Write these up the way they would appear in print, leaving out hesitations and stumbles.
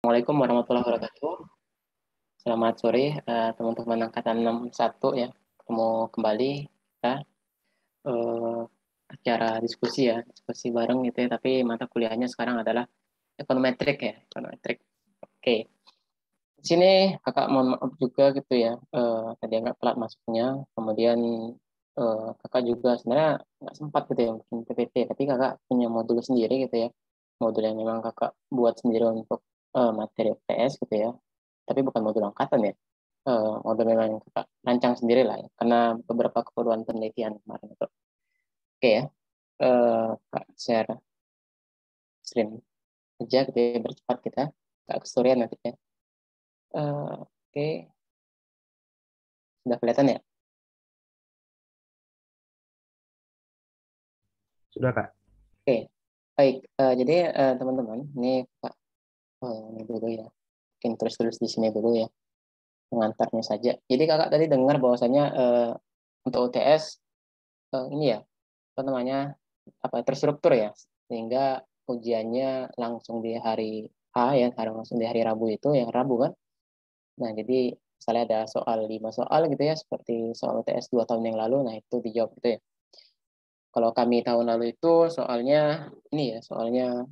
Assalamualaikum warahmatullahi wabarakatuh. Selamat sore teman-teman angkatan 61 ya. Ketemu kembali kita eh, acara diskusi ya, diskusi bareng gitu ya. Tapi mata kuliahnya sekarang adalah ekonometrik ya, ekonometrik. Oke. Di sini kakak mohon maaf juga gitu ya. Tadi agak telat masuknya. Kemudian kakak juga sebenarnya nggak sempat gitu ya bikin PPT. Tapi kakak punya modul sendiri gitu ya. Modul yang memang kakak buat sendiri untuk materi UTS gitu ya. Tapi bukan modul angkatan ya. Modul memang yang kakak rancang sendiri lah ya. Karena beberapa keperluan penelitian kemarin itu. Oke ya. Kak share screen aja gitu ya. Bercepat kita. Kak kestorian nanti ya. Oke. Sudah kelihatan ya? Sudah, Kak. Oke, baik. Jadi teman-teman, ini Kak, ini dulu ya. Mungkin terus-terus di sini dulu ya, pengantarnya saja. Jadi kakak tadi dengar bahwasanya untuk UTS ini ya, apa namanya, apa terstruktur ya, sehingga ujiannya langsung di hari H ya, langsung di hari Rabu itu, yang Rabu kan. Nah, jadi misalnya ada soal 5 soal gitu ya, seperti soal UTS 2 tahun yang lalu, nah itu dijawab gitu ya. Kalau kami tahun lalu itu soalnya ini ya, soalnya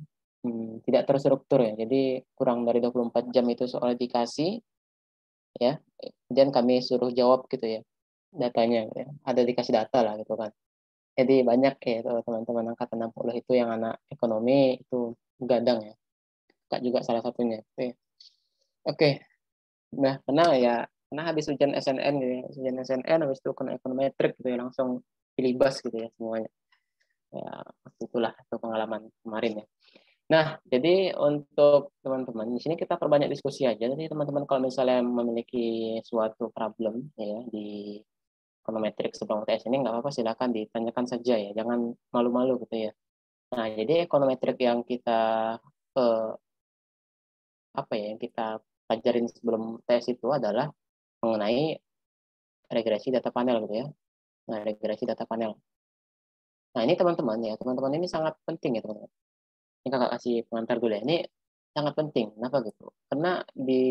tidak terstruktur ya. Jadi kurang dari 24 jam itu soal dikasih ya. Dan kami suruh jawab gitu ya datanya ya. Ada dikasih data lah gitu kan. Jadi banyak ya teman-teman angkatan 60 itu yang anak ekonomi itu gadang ya. Kak juga salah satunya. Gitu ya. Oke. Nah, karena habis ujian SNN gitu ya. Ujian SNN habis itu kena ekonometrik gitu ya langsung pilibas gitu ya semuanya. Ya, waktu itulah itu pengalaman kemarin ya. Nah, jadi untuk teman-teman, di sini kita perbanyak diskusi aja. Jadi teman-teman kalau misalnya memiliki suatu problem ya di ekonometrik sebelum UTS ini nggak apa-apa, silakan ditanyakan saja ya. Jangan malu-malu gitu ya. Nah, jadi ekonometrik yang kita eh, apa ya yang kita pelajarin sebelum tes itu adalah mengenai regresi data panel gitu ya. Nah, regresi data panel. Nah, ini teman-teman ya, teman-teman ini sangat penting ya teman-teman. Ini kakak kasih pengantar dulu ya. Ini sangat penting. Kenapa gitu? Karena di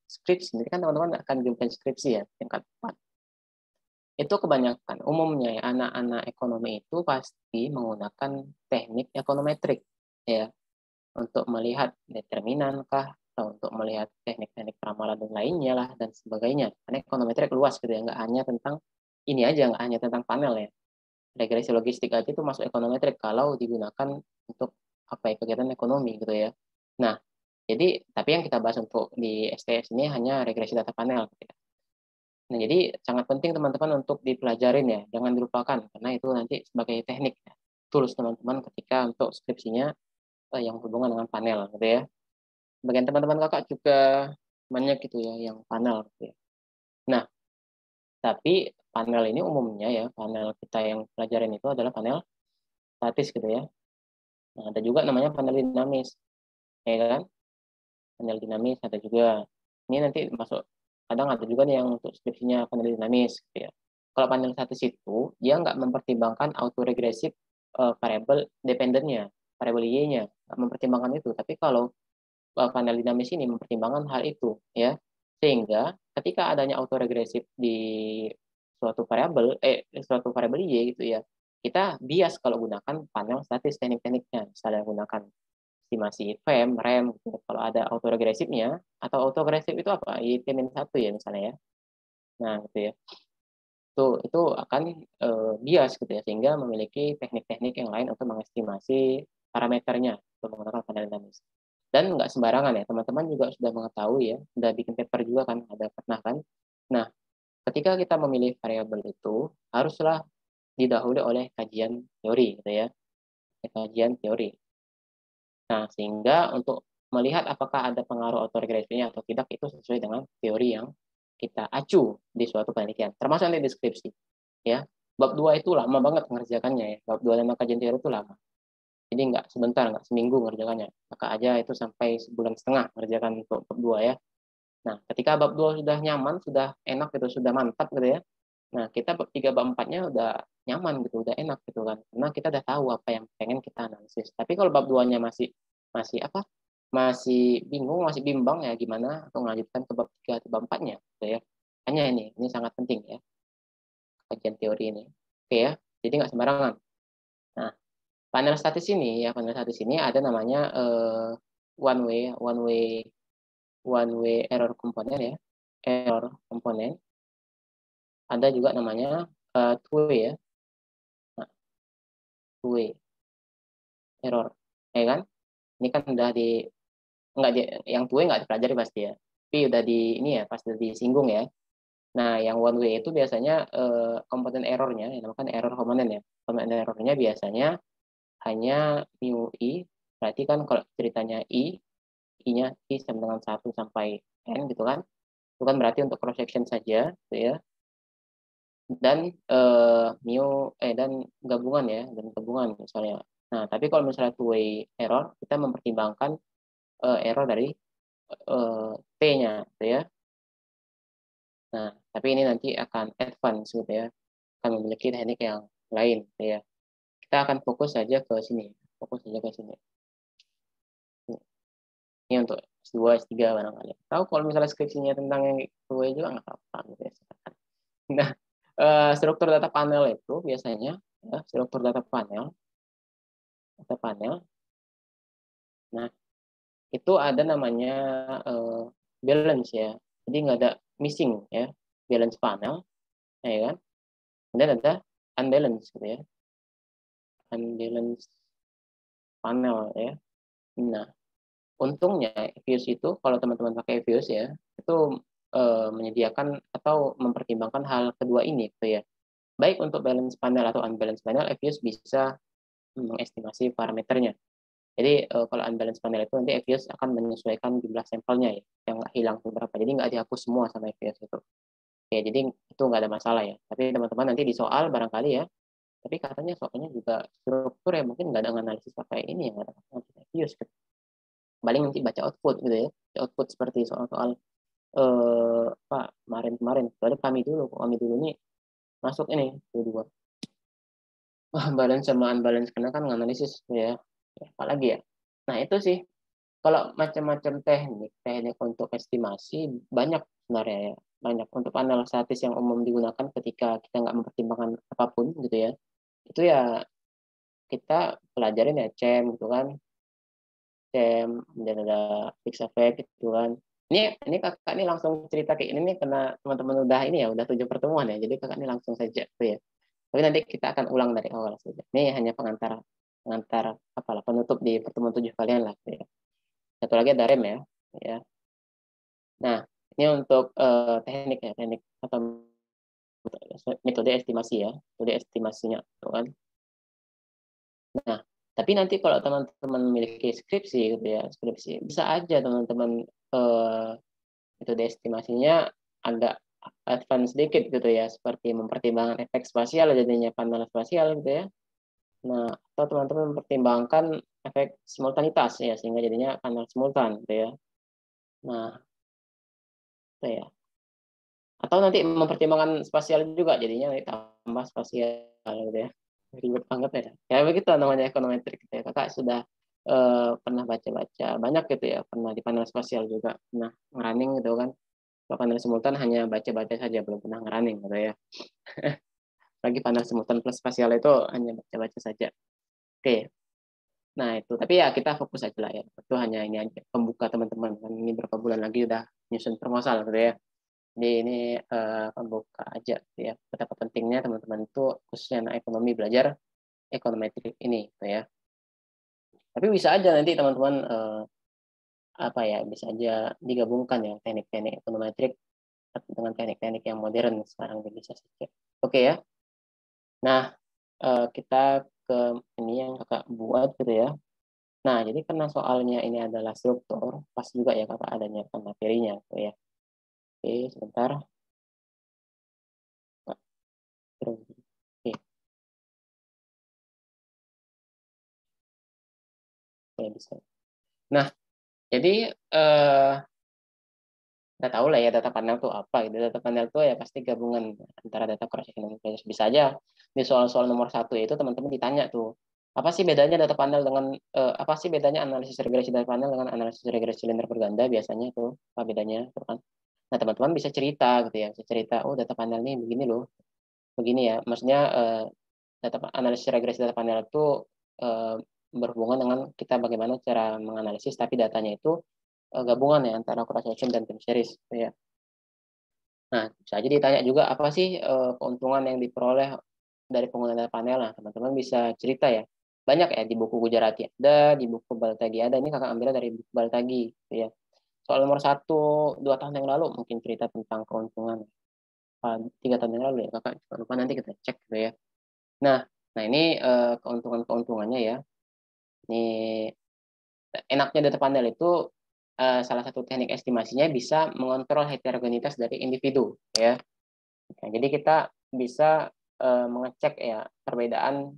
skripsi, ini kan teman-teman akan bikin skripsi ya, tingkat 4. Itu kebanyakan, umumnya ya, anak-anak ekonomi itu pasti menggunakan teknik ekonometrik ya, untuk melihat determinan kah, atau untuk melihat teknik-teknik ramalan dan lainnya lah, dan sebagainya. Karena ekonometrik luas gitu ya, nggak hanya tentang ini aja, nggak hanya tentang panel ya. Regresi logistik aja itu masuk ekonometrik kalau digunakan untuk apa ya kegiatan ekonomi gitu ya. Nah, jadi tapi yang kita bahas untuk di STS ini hanya regresi data panel. Gitu ya. Nah, jadi sangat penting teman-teman untuk dipelajarin ya, jangan dilupakan karena itu nanti sebagai teknik ya. Tools teman-teman ketika untuk skripsinya yang hubungan dengan panel gitu ya. Bagian teman-teman kakak juga banyak gitu ya yang panel gitu ya. Nah, tapi panel ini umumnya ya, panel kita yang pelajarin itu adalah panel statis gitu ya. Nah, ada juga namanya panel dinamis, ya kan? Panel dinamis ada juga. Ini nanti masuk, kadang ada juga nih yang untuk skripsinya panel dinamis, gitu ya. Kalau panel statis itu, dia nggak mempertimbangkan autoregresif variable dependennya, variable y-nya, nggak mempertimbangkan itu. Tapi kalau panel dinamis ini mempertimbangkan hal itu, ya. Sehingga ketika adanya autoregresif di suatu variabel y gitu ya, kita bias kalau gunakan panel statis teknik-tekniknya, misalnya gunakan estimasi FEM, REM, gitu. Kalau ada autoregresifnya, atau autoregresif itu apa? YT-1 ya misalnya ya. Nah, gitu ya. Itu akan bias gitu ya, sehingga memiliki teknik-teknik yang lain untuk mengestimasi parameternya untuk menggunakan panel dinamis. Dan nggak sembarangan ya, teman-teman juga sudah mengetahui ya, sudah bikin paper juga kan, ada pernah kan. Nah, ketika kita memilih variabel itu, haruslah didahului oleh kajian teori gitu ya, kajian teori. Nah, sehingga untuk melihat apakah ada pengaruh autoregresinya atau tidak itu sesuai dengan teori yang kita acu di suatu penelitian, termasuk nanti deskripsi. Ya, bab 2 itu lama banget mengerjakannya ya. Bab 2 dan kajian teori itu lama. Jadi nggak sebentar, nggak seminggu mengerjakannya. Kakak aja itu sampai sebulan setengah mengerjakan untuk bab 2 ya. Nah, ketika bab 2 sudah nyaman, sudah enak gitu, sudah mantap gitu ya. Nah, kita bab 3 bab 4-nya udah nyaman gitu, udah enak gitu kan. Karena kita udah tahu apa yang pengen kita analisis. Tapi kalau bab 2-nya masih masih apa? masih bingung, masih bimbang ya gimana atau melanjutkan ke bab 3 atau bab 4-nya gitu ya. Hanya ini sangat penting ya kajian teori ini. Oke ya. Jadi nggak sembarangan. Nah, panel statis ini ya, panel statis ini ada namanya one way error komponen ya. Error komponen. Ada juga namanya two way ya. Nah, two way error. Ya kan? Ini kan udah nggak di, yang two way nggak dipelajari pasti ya. Tapi udah ini ya, pasti disinggung ya. Nah, yang one way itu biasanya komponen errornya, yang namanya error komponen ya. Komponen errornya biasanya hanya mu i. Berarti kan kalau ceritanya i-nya i sama dengan 1 sampai n gitu kan. Itu kan berarti untuk cross section saja, gitu ya. Dan dan gabungan ya, dan gabungan misalnya. Nah, tapi kalau misalnya two way error, kita mempertimbangkan error dari t-nya, gitu ya. Nah, tapi ini nanti akan advance gitu ya, akan memiliki teknik yang lain gitu ya. Kita akan fokus saja ke sini, fokus saja ke sini. Ini untuk S2, S3 barangkali. Tahu kalau misalnya skripsinya tentang yang itu juga nggak apa-apa gitu ya. Nah, struktur data panel itu biasanya ya, struktur data panel. Nah, itu ada namanya balance ya. Jadi nggak ada missing ya, balance panel, ya kan? Dan ada unbalance gitu ya, unbalance panel ya. Nah, untungnya Evius itu kalau teman-teman pakai Evius ya, itu menyediakan atau mempertimbangkan hal kedua ini gitu ya. Baik untuk balance panel atau unbalance panel, Evius bisa mengestimasi parameternya. Jadi kalau unbalance panel itu nanti Evius akan menyesuaikan jumlah sampelnya ya, yang hilang beberapa. Jadi nggak dihapus semua sama Evius itu. Ya, jadi itu nggak ada masalah ya. Tapi teman-teman nanti di soal barangkali ya, tapi katanya soalnya juga struktur ya, mungkin nggak ada analisis pakai ini ya, nggak ada analisis Evius. Paling nanti baca output gitu ya, output seperti soal-soal Pak kemarin-kemarin. Soalnya kami dulu nih masuk ini dua. Wah, balance sama unbalance karena kan nganalisis ya. Apalagi ya. Nah, itu sih kalau macam-macam teknik untuk estimasi banyak sebenarnya ya. Banyak untuk panel statis yang umum digunakan ketika kita nggak mempertimbangkan apapun gitu ya. Itu ya kita pelajarin ya CEM gitu kan. CEM, dan ada fixed effect gitu kan. Ini kakak ini langsung cerita kayak ini nih karena teman-teman udah ini ya, udah 7 pertemuan ya. Jadi kakak ini langsung saja tuh ya. Tapi nanti kita akan ulang dari awal saja. Ini hanya pengantar pengantar apalah penutup di pertemuan 7 kalian lah ya. Satu lagi ada rem ya. Ya. Nah, ini untuk teknik ya, teknik atau metode estimasi ya, metode estimasinya, tuh kan. Nah, tapi nanti kalau teman-teman memiliki skripsi gitu ya, skripsi bisa aja teman-teman metode estimasinya agak advance sedikit gitu ya, seperti mempertimbangkan efek spasial jadinya panel spasial gitu ya. Nah, atau teman-teman mempertimbangkan efek simultanitas ya, sehingga jadinya panel simultan gitu ya. Nah, itu ya. Atau nanti mempertimbangkan spasial juga, jadinya nanti tambah spasial gitu ya. Ribet banget ya. Ya begitu namanya ekonometrik gitu ya. Kakak sudah pernah baca-baca banyak gitu ya, pernah di panel spasial juga, pernah ngerunning gitu kan. Kalau panel simultan hanya baca-baca saja, belum pernah ngerunning gitu ya. Lagi panel simultan plus spasial itu hanya baca-baca saja. Oke. Nah, itu. Tapi ya kita fokus aja lah ya. Itu hanya ini aja pembuka teman-teman. Ini berapa bulan lagi udah nyusun proposal gitu ya. Jadi ini pembuka aja gitu ya. Betapa pentingnya teman-teman itu khususnya anak ekonomi belajar ekonometrik ini gitu ya. Tapi bisa aja nanti teman-teman apa ya, bisa aja digabungkan ya teknik-teknik ekonometrik dengan teknik-teknik yang modern sekarang bisa saja. Oke ya. Nah, kita ke ini yang kakak buat gitu ya. Nah, jadi karena soalnya ini adalah struktur, pas juga ya kakak adanya materinya gitu ya. Oke, sebentar. Oke, oke bisa. Nah, jadi kita tahu lah ya data panel itu apa gitu. Data panel itu ya pasti gabungan antara data cross section dan bisa aja di soal-soal nomor 1 itu teman-teman ditanya tuh Apa sih bedanya data panel dengan apa sih bedanya analisis regresi data panel dengan analisis regresi linear berganda biasanya itu apa bedanya gitu kan. Nah, teman-teman bisa cerita gitu ya, bisa cerita, oh data panel ini begini loh, begini ya. Maksudnya data analisis regresi data panel itu berhubungan dengan kita bagaimana cara menganalisis, tapi datanya itu gabungan ya antara cross section dan time series gitu ya. Nah, bisa aja ditanya juga apa sih keuntungan yang diperoleh dari penggunaan data panel. Nah, teman-teman bisa cerita ya. Banyak ya di buku Gujarati ada, di buku Baltagi ada. Ini kakak ambilnya dari buku Baltagi gitu ya. Soal nomor 1, 2 tahun yang lalu mungkin cerita tentang keuntungan. 3 tahun yang lalu ya kakak. Jangan lupa nanti kita cek gitu ya. Nah, ini keuntungan-keuntungannya ya. Ini enaknya data panel itu salah satu teknik estimasinya bisa mengontrol heterogenitas dari individu ya. Nah, jadi kita bisa mengecek ya perbedaan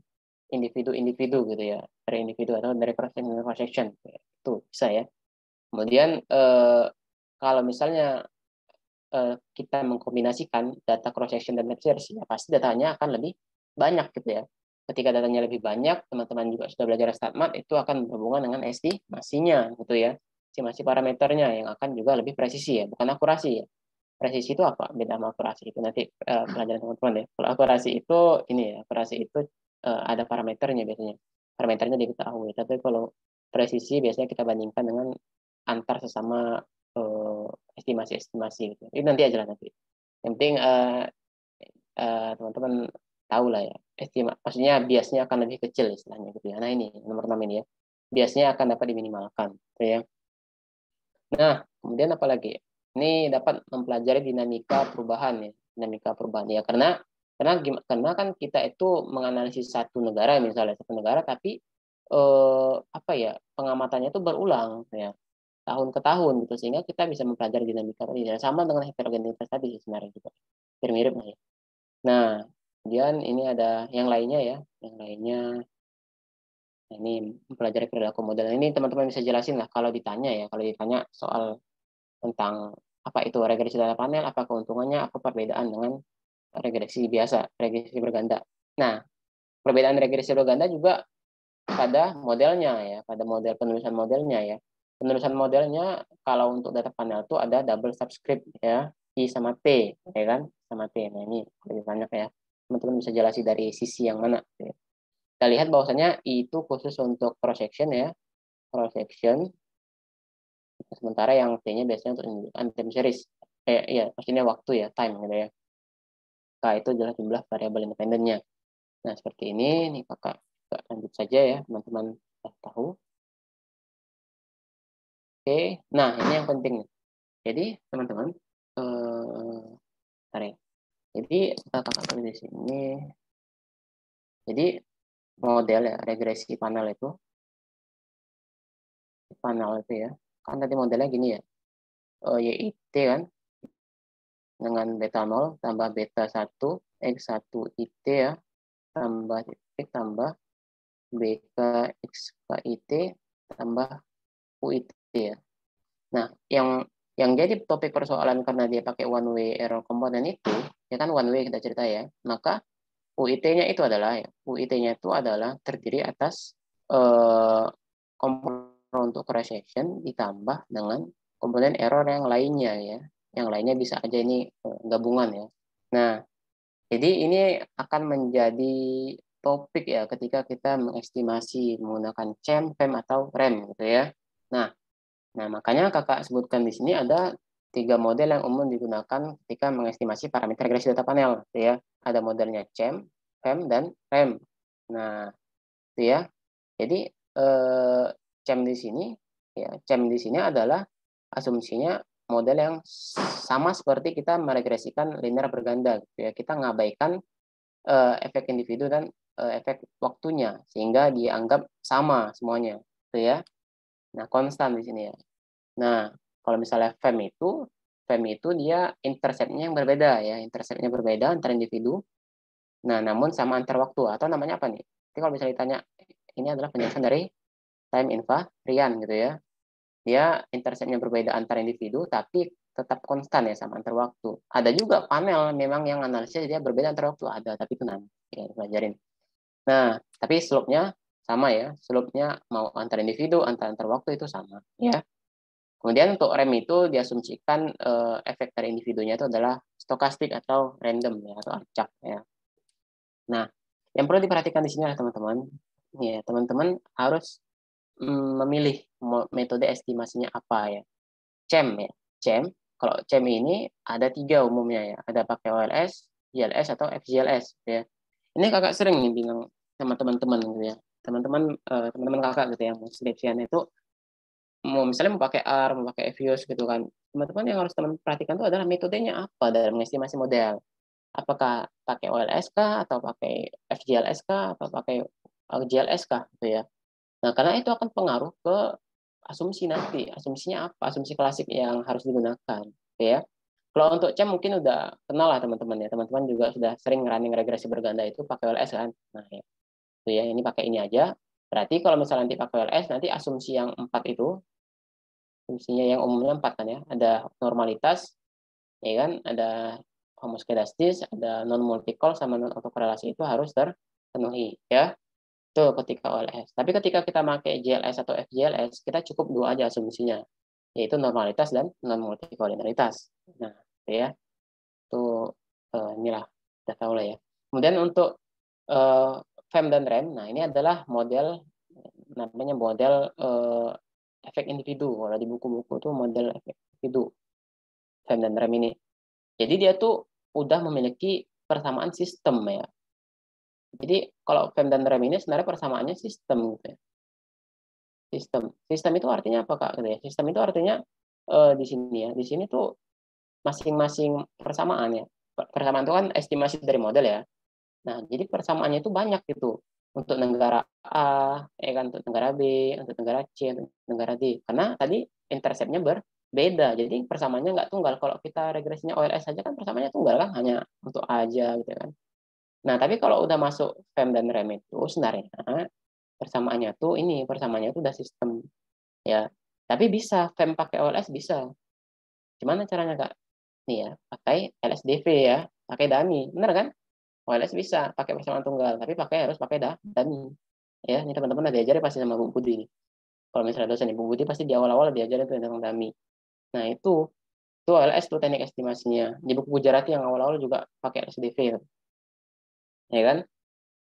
individu-individu gitu ya, dari individu atau dari cross section itu bisa ya. Kemudian kalau misalnya kita mengkombinasikan data cross section dan time series ya pasti datanya akan lebih banyak gitu ya. Ketika datanya lebih banyak, teman-teman juga sudah belajar StatMat itu akan berhubungan dengan estimasinya gitu ya. Estimasi parameternya yang akan juga lebih presisi ya, bukan akurasi ya. Presisi itu apa? Beda sama akurasi itu nanti pelajaran teman-teman ya. Kalau akurasi itu ini ya, akurasi itu ada parameternya biasanya. Parameternya diketahui. Tapi kalau presisi biasanya kita bandingkan dengan antar sesama estimasi-estimasi gitu. Itu nanti aja lah nanti. Yang penting teman-teman tahu lah ya. Maksudnya biasnya akan lebih kecil istilahnya gitu ya. Nah ini nomor 6 ini ya. Biasnya akan dapat diminimalkan. Gitu ya. Nah, kemudian apa lagi? Ini dapat mempelajari dinamika perubahan ya, dinamika perubahan ya karena kan kita itu menganalisis satu negara misalnya satu negara tapi apa ya pengamatannya itu berulang ya tahun ke tahun gitu sehingga kita bisa mempelajari dinamika tadi ya sama dengan heterogenitas tadi sebenarnya juga mirip-mirip lah ya. Nah, kemudian ini ada yang lainnya ya, yang lainnya. Nah, ini mempelajari perilaku model. Ini teman-teman bisa jelasin lah kalau ditanya ya, kalau ditanya soal tentang apa itu regresi data panel, apa keuntungannya, apa perbedaan dengan regresi biasa, regresi berganda. Nah, perbedaan regresi berganda juga pada modelnya ya, pada model penulisan modelnya ya. Penulisan modelnya kalau untuk data panel itu ada double subscript ya, I sama T, ya kan? Sama T. Nah, ini lebih banyak ya. Teman-teman bisa jelasin dari sisi yang mana. Ya. Kita lihat bahwasanya I itu khusus untuk cross section ya, cross section. Sementara yang T-nya biasanya untuk menunjukkan time series. Ya, maksudnya waktu ya, time gitu ya. K itu adalah jumlah variabel independennya. Nah, seperti ini, nih kakak lanjut saja ya, teman-teman tahu. Oke, nah ini yang penting. Jadi, teman-teman, ya. Jadi, kakak tulis di sini. Jadi, model ya, regresi panel itu ya. Kan tadi modelnya gini ya, YIT kan, dengan beta 0 tambah beta 1 X1 IT ya, tambah X tambah BKXKIT tambah UIT ya. Nah, yang jadi topik persoalan karena dia pakai one way error component itu, ya kan one way kita cerita ya, maka UIT-nya itu adalah UIT-nya itu adalah terdiri atas komponen untuk cross section ditambah dengan komponen error yang lainnya ya. Yang lainnya bisa aja ini gabungan ya. Nah, jadi ini akan menjadi topik ya ketika kita mengestimasi menggunakan CEM, PEM atau REM gitu ya. Nah, makanya kakak sebutkan di sini ada 3 model yang umum digunakan ketika mengestimasi parameter regresi data panel gitu ya. Ada modelnya CEM, PEM dan REM. Nah, itu ya. Jadi CEM di sini ya, CEM di sini adalah asumsinya model yang sama seperti kita meregresikan linear berganda gitu ya. Kita ngabaikan efek individu dan efek waktunya sehingga dianggap sama semuanya gitu ya. Nah, konstan di sini ya. Nah, kalau misalnya FEM itu dia interceptnya yang berbeda ya, interceptnya berbeda antar individu. Nah, namun sama antar waktu atau namanya apa nih? Jadi kalau misalnya ditanya, ini adalah penjelasan dari time invariant gitu ya. Dia interceptnya berbeda antar individu, tapi tetap konstan ya sama antar waktu. Ada juga panel memang yang analisis dia berbeda antar waktu ada, tapi itu nanti ya pelajarin. Nah, tapi slope-nya sama ya, slope-nya mau antar individu, antar waktu itu sama ya. Kemudian untuk rem itu diasumsikan efek dari individunya itu adalah stokastik atau random ya, atau acak ya. Nah, yang perlu diperhatikan di sini adalah teman-teman, ya teman-teman harus memilih metode estimasinya apa ya. CEM ya, CEM. Kalau CEM ini ada 3 umumnya ya, ada pakai OLS, GLS atau FGLS ya. Ini kakak sering nih bilang sama teman-teman gitu ya. Teman-teman kakak gitu ya, mau skripsian itu mau misalnya mau pakai R, mau pakai EVIOS gitu kan. Teman-teman yang harus teman perhatikan itu adalah metodenya apa dalam mengestimasi model. Apakah pakai OLS kah atau pakai FGLS kah atau pakai GLS kah gitu ya. Nah, karena itu akan pengaruh ke asumsi nanti. Asumsinya apa? Asumsi klasik yang harus digunakan gitu ya. Kalau untuk CEM mungkin udah kenal lah teman-teman ya. Teman-teman juga sudah sering running regresi berganda itu pakai OLS kan. Nah, ya. Itu ya, ini pakai ini aja. Berarti kalau misalnya nanti pakai OLS, nanti asumsi yang 4 itu, asumsinya yang umumnya 4 kan ya. Ada normalitas, ya kan, ada homoskedastis, ada non multicol sama non autokorelasi itu harus terpenuhi ya. Itu ketika OLS. Tapi ketika kita pakai GLS atau FGLS, kita cukup dua aja asumsinya, yaitu normalitas dan non multikolinialitas. Nah, itu ya. Itu inilah kita tahu lah ya. Kemudian untuk FEM dan REM, nah ini adalah model namanya model efek individu. Kalau di buku-buku tuh model efek individu FEM dan REM ini. Jadi dia tuh udah memiliki persamaan sistem ya. Jadi kalau FEM dan REM ini sebenarnya persamaannya sistem gitu ya. Sistem itu artinya apa Kak? Gitu ya. Sistem itu artinya di sini ya. Di sini tuh masing-masing persamaan ya. Persamaan itu kan estimasi dari model ya. Nah, jadi persamaannya itu banyak gitu. Untuk negara A, ya kan, untuk negara B, untuk negara C, untuk negara D. Karena tadi interceptnya berbeda. Jadi persamaannya nggak tunggal. Kalau kita regresinya OLS saja kan persamaannya tunggal kan, hanya untuk A aja gitu kan. Nah, tapi kalau udah masuk FEM dan REM itu sebenarnya persamaannya tuh ini, persamaannya itu udah sistem ya. Tapi bisa FEM pakai OLS bisa. Gimana caranya Kak? Nih ya, pakai LSDV ya, pakai dummy. Bener kan? OLS bisa pakai persamaan tunggal, tapi harus pakai dummy. Ya, ini teman-teman udah diajarin pasti sama Bu Budi nih. Kalau misalnya dosen Bu Budi pasti di awal-awal diajarin tuh tentang dummy. Nah, itu OLS tuh teknik estimasinya. Di buku Gujarati yang awal-awal juga pakai LSDV ya kan?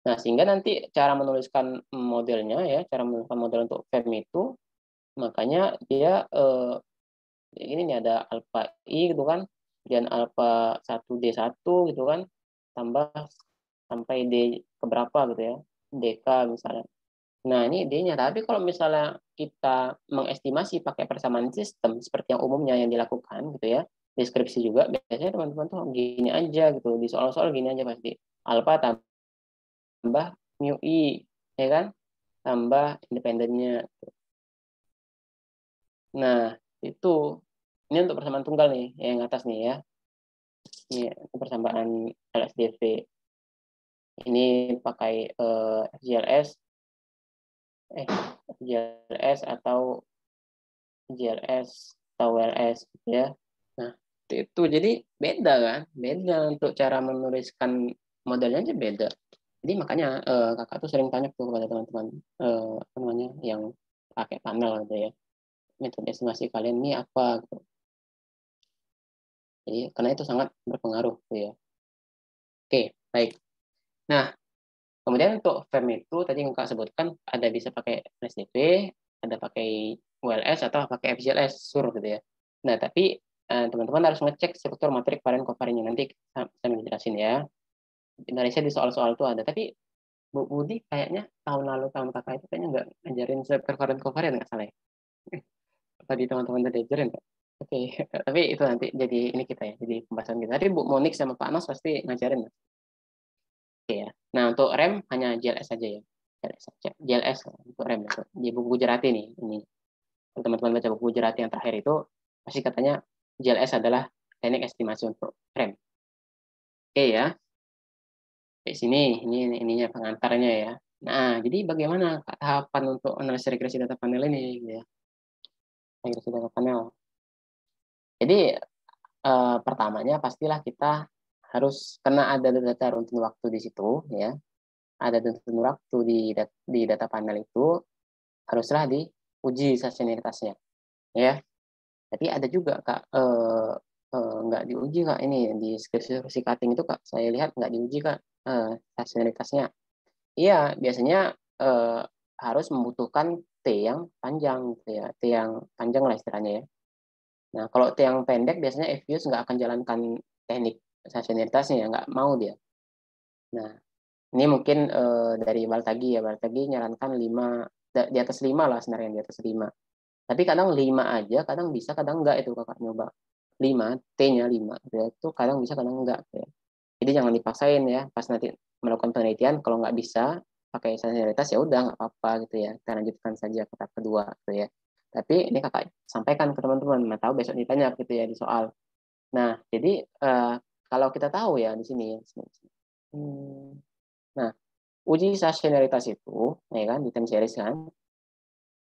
Nah, sehingga nanti cara menuliskan modelnya ya, cara menuliskan model untuk FEM itu makanya dia ini nih ada alfa I gitu kan, dan alfa 1D1 gitu kan, tambah sampai D keberapa gitu ya, DK misalnya. Nah, ini D-nya. Tapi kalau misalnya kita mengestimasi pakai persamaan sistem seperti yang umumnya yang dilakukan gitu ya, deskripsi juga biasanya teman-teman tuh gini aja gitu, di soal-soal gini aja pasti. Alfa tambah mu I, ya kan? Tambah independennya. Nah, itu ini untuk persamaan tunggal nih, yang atas nih ya. Ini persamaan LSDV. Ini pakai GLS, GLS atau GLS atau WLS ya. Nah, itu jadi beda kan? Beda untuk cara menuliskan modelnya aja beda. Jadi makanya kakak tuh sering tanya tuh kepada teman-teman apa namanya yang pakai panel gitu ya. Metode estimasi kalian ini apa gitu. Jadi karena itu sangat berpengaruh gitu ya. Oke, baik. Nah, kemudian untuk FEM itu tadi yang Kak sebutkan ada bisa pakai LSDP, ada pakai ULS atau pakai FGLS sur gitu ya. Nah, tapi teman-teman harus ngecek struktur matrik varen kovarennya nanti saya menjelasin ya. Di Indonesia di soal-soal itu ada, tapi Bu Budi kayaknya tahun lalu tahun kakak itu kayaknya nggak ngajarin struktur varen kovaren nggak salah ya. Tadi teman-teman udah diajarin Kak. Oke, tapi itu nanti jadi ini kita ya, jadi pembahasan kita. Tapi Bu Monik sama Pak Anas pasti ngajarin. Oke ya. Nah, untuk rem hanya JLS saja ya. JLS saja. JLS untuk rem itu. Di buku Gujarati nih. Ini kalau teman-teman baca buku Gujarati yang terakhir itu pasti katanya JLS adalah teknik estimasi untuk rem. Oke ya. Di sini ini ininya pengantarnya ya. Nah, jadi bagaimana tahapan untuk analisis regresi data panel ini gitu ya. Regresi data panel. Jadi pertamanya pastilah kita harus karena ada data runtun waktu di situ ya. ada tenggang waktu di data panel itu haruslah diuji stasionitasnya, ya. Tapi ada juga Kak, nggak diuji Kak ini di skripsi cutting itu Kak, saya lihat nggak diuji Kak, stasionitasnya. Iya, biasanya harus membutuhkan T yang panjang, gitu ya, T yang panjang lah istilahnya ya. Nah, kalau T yang pendek biasanya FUS nggak akan jalankan teknik stasionitasnya ya, nggak mau dia. Nah, ini mungkin dari Baltagi ya, Baltagi nyarankan 5, di atas 5 lah sebenarnya, di atas 5. Tapi kadang 5 aja, kadang bisa, kadang enggak itu Kakak nyoba. 5, T-nya 5, gitu ya, itu kadang bisa, kadang enggak. Gitu ya. Jadi jangan dipaksain ya, pas nanti melakukan penelitian, kalau nggak bisa pakai senioritas ya udah nggak apa-apa gitu ya, kita lanjutkan saja ke tahap kedua gitu ya. Tapi ini kakak sampaikan ke teman-teman, nah tahu besok ditanya gitu ya di soal. Nah, jadi kalau kita tahu ya di sini, nah uji senioritas itu, ya kan di time series kan,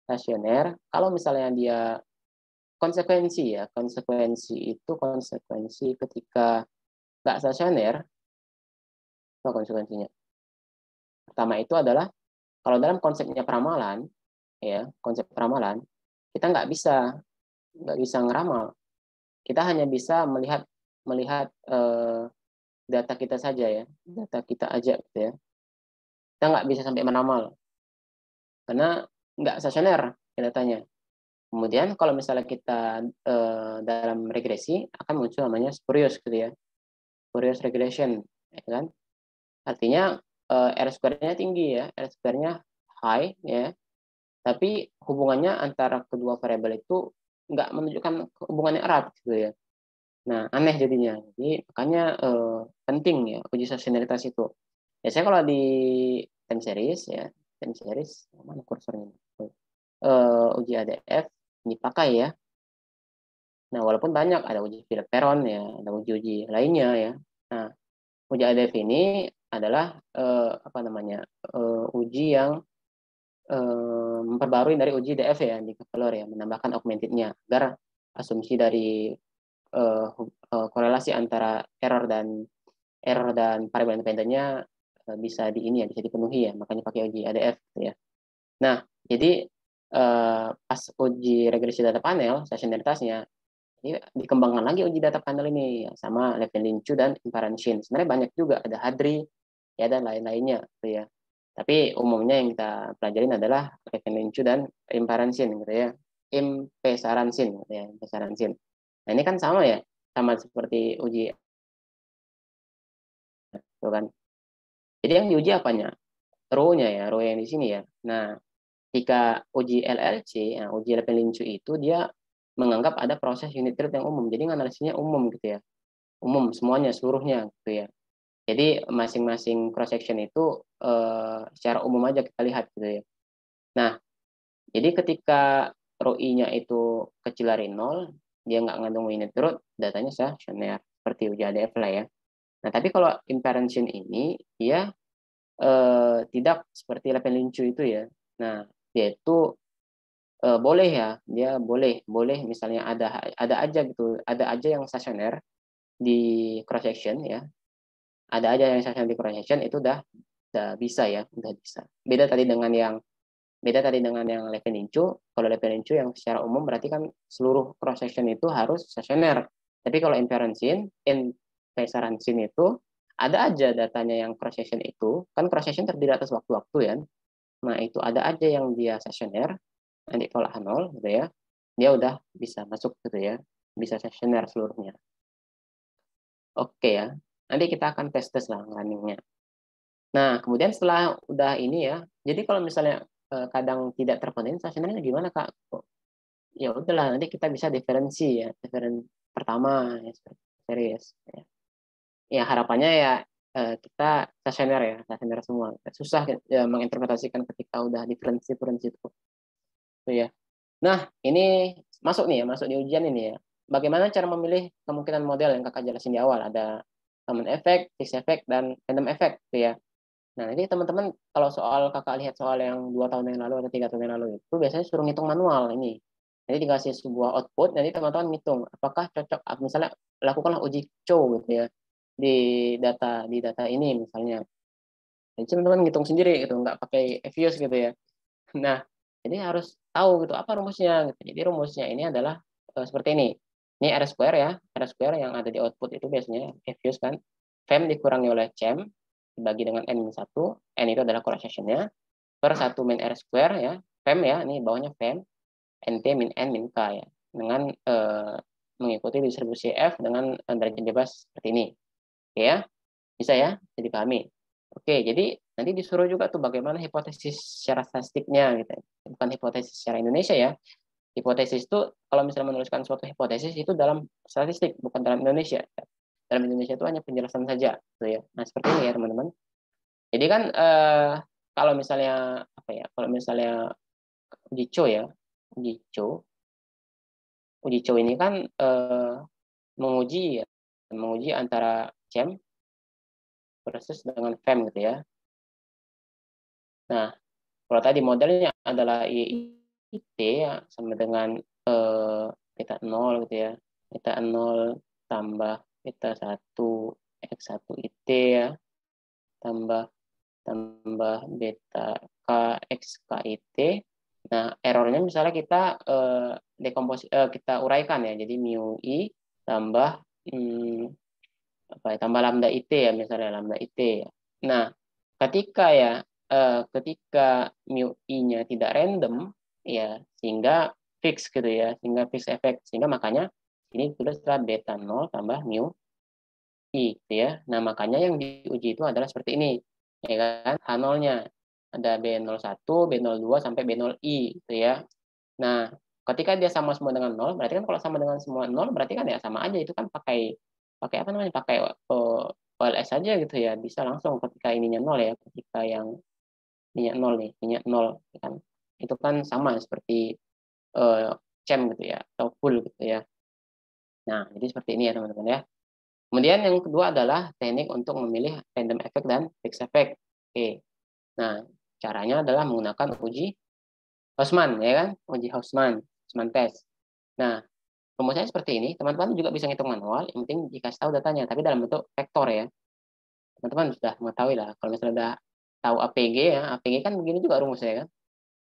stasioner. Kalau misalnya dia konsekuensi ya, konsekuensi itu konsekuensi ketika nggak stasioner, apa konsekuensinya? Pertama itu adalah kalau dalam konsepnya peramalan, ya konsep peramalan, kita nggak bisa ngeramal. Kita hanya bisa melihat melihat data kita saja ya, data kita aja gitu ya. Kita nggak bisa sampai meramal karena nggak stasioner datanya. Kemudian kalau misalnya kita dalam regresi akan muncul namanya spurious gitu ya, spurious regression, ya kan? Artinya R square-nya tinggi ya, R square-nya high ya, tapi hubungannya antara kedua variabel itu nggak menunjukkan hubungannya erat gitu ya. Nah, aneh jadinya. Jadi makanya penting ya uji sosialitas itu. Biasanya kalau di time series ya, time series mana kursornya? Uji ADF dipakai ya. Nah, walaupun banyak ada uji Peron ya, ada uji-uji lainnya ya. Nah, uji ADF ini adalah apa namanya? Uji yang memperbarui dari uji DF ya di Kepler ya, menambahkan augmentednya agar asumsi dari korelasi antara error dan variabel independennya bisa di ini ya, bisa dipenuhi ya, makanya pakai uji ADF gitu ya. Nah, jadi pas uji regresi data panel sessionalitasnya ini dikembangkan lagi uji data panel ini ya, sama Levin-Lincu dan Imparenshin. Sebenarnya banyak juga, ada Hadri ya dan lain-lainnya gitu ya. Tapi umumnya yang kita pelajarin adalah Levin-Lincu dan Imparenshin gitu ya. Impesaransin gitu ya, Impesaransin. Nah, ini kan sama ya, sama seperti uji itu kan. Jadi yang diuji apanya? Row-nya ya, row yang di sini ya. Nah, jika uji LLC, nah, uji Levin-Lincu itu dia menganggap ada proses unit truth yang umum. Jadi analisisnya umum gitu ya. Umum semuanya seluruhnya gitu ya. Jadi masing-masing cross section itu secara umum aja kita lihat gitu ya. Nah, jadi ketika row I-nya itu kecil dari 0, dia nggak ngandung unit truth, datanya stasioner seperti uji ADF lah ya. Nah, tapi kalau imperantion ini dia tidak seperti Levin-Lincu itu ya. Nah, dia itu boleh ya, dia boleh misalnya ada aja gitu, ada aja yang stasioner di cross section ya. Ada aja yang stasioner di cross section itu udah bisa ya, udah bisa. Beda tadi dengan yang Levin-Lincu. Kalau Levin-Lincu yang secara umum berarti kan seluruh cross section itu harus stasioner. Tapi kalau imperansin itu ada aja datanya yang cross section itu, kan cross section terdiri atas waktu-waktu ya. Nah, itu ada aja yang dia stasioner, nanti tolak nol gitu ya. Dia udah bisa masuk gitu ya. Bisa stasioner seluruhnya. Oke ya. Nanti kita akan tes-tes lah runningnya. Nah, kemudian setelah udah ini ya, jadi kalau misalnya kadang tidak terpenuhi stasionernya gimana Kak? Ya udahlah, nanti kita bisa diferensi ya, pertama ya, series. Ya harapannya ya kita stasioner semua. Susah ya, menginterpretasikan ketika udah diferensi itu. So, ya. Nah, ini masuk nih ya, masuk di ujian ini ya. Bagaimana cara memilih kemungkinan model yang kakak jelasin di awal? Ada common effect, fixed effect, dan random effect, gitu ya. Nah, ini teman-teman kalau soal kakak lihat soal yang 2 tahun yang lalu atau 3 tahun yang lalu itu biasanya suruh ngitung manual ini. Jadi dikasih sebuah output, nanti teman-teman ngitung apakah cocok, misalnya lakukanlah uji COW gitu ya di data ini misalnya. Jadi teman-teman ngitung sendiri gitu, nggak pakai Evius gitu ya. Nah, jadi harus tahu gitu apa rumusnya gitu. Jadi rumusnya ini adalah seperti ini. Ini R square ya, R square yang ada di output itu biasanya Evius kan. Fem dikurangi oleh Cem dibagi dengan N-1, N itu adalah cross section-nya, per 1 min R square ya. Fem ya, ini bawahnya Fem, NT min N min K ya. Dengan mengikuti distribusi F dengan derajat bebas seperti ini. Oke ya, bisa ya, bisa dipahami. Oke, jadi nanti disuruh juga tuh bagaimana hipotesis secara statistiknya gitu. Bukan hipotesis secara Indonesia ya. Hipotesis itu kalau misalnya menuliskan suatu hipotesis itu dalam statistik, bukan dalam Indonesia. Dalam Indonesia itu hanya penjelasan saja, gitu ya. Nah seperti ini ya teman-teman. Jadi kan kalau misalnya apa ya? Kalau misalnya uji co ya, uji co, uji co ini kan menguji ya, menguji antara Cem versus dengan Fem gitu ya. Nah, kalau tadi modelnya adalah IT ya, sama dengan beta 0 gitu ya. Beta 0 tambah beta 1 X1 IT ya, tambah tambah beta K X K IT. Nah, errornya misalnya kita kita uraikan ya. Jadi mu I tambah apa ya, tambah lambda IT ya, misalnya lambda IT ya. Nah, ketika ya ketika mu I-nya tidak random ya, sehingga fix gitu ya, sehingga fix efek, sehingga makanya ini tulislah beta 0 tambah mu I gitu ya. Nah, makanya yang diuji itu adalah seperti ini. Ya kan? H0-nya ada B01, B02 sampai B0I gitu ya. Nah, ketika dia sama semua dengan 0, berarti kan kalau sama dengan semua 0, berarti kan ya sama aja, itu kan pakai pakai apa namanya? Pakai OLS saja gitu ya. Bisa langsung ketika ininya 0 ya, ketika yang ininya 0 nih, ininya 0 kan. Itu kan sama seperti CEM gitu ya, atau full gitu ya. Nah, jadi seperti ini ya teman-teman ya. Kemudian yang kedua adalah teknik untuk memilih random effect dan fixed effect. Oke. Nah, caranya adalah menggunakan uji Hausman ya kan? Uji Hausman test. Nah, rumusnya seperti ini. Teman-teman juga bisa ngitung manual, yang penting dikasih tahu datanya, tapi dalam bentuk vektor ya. Teman-teman sudah mengetahui lah. Kalau misalnya sudah tahu APG ya, APG kan begini juga rumusnya ya kan?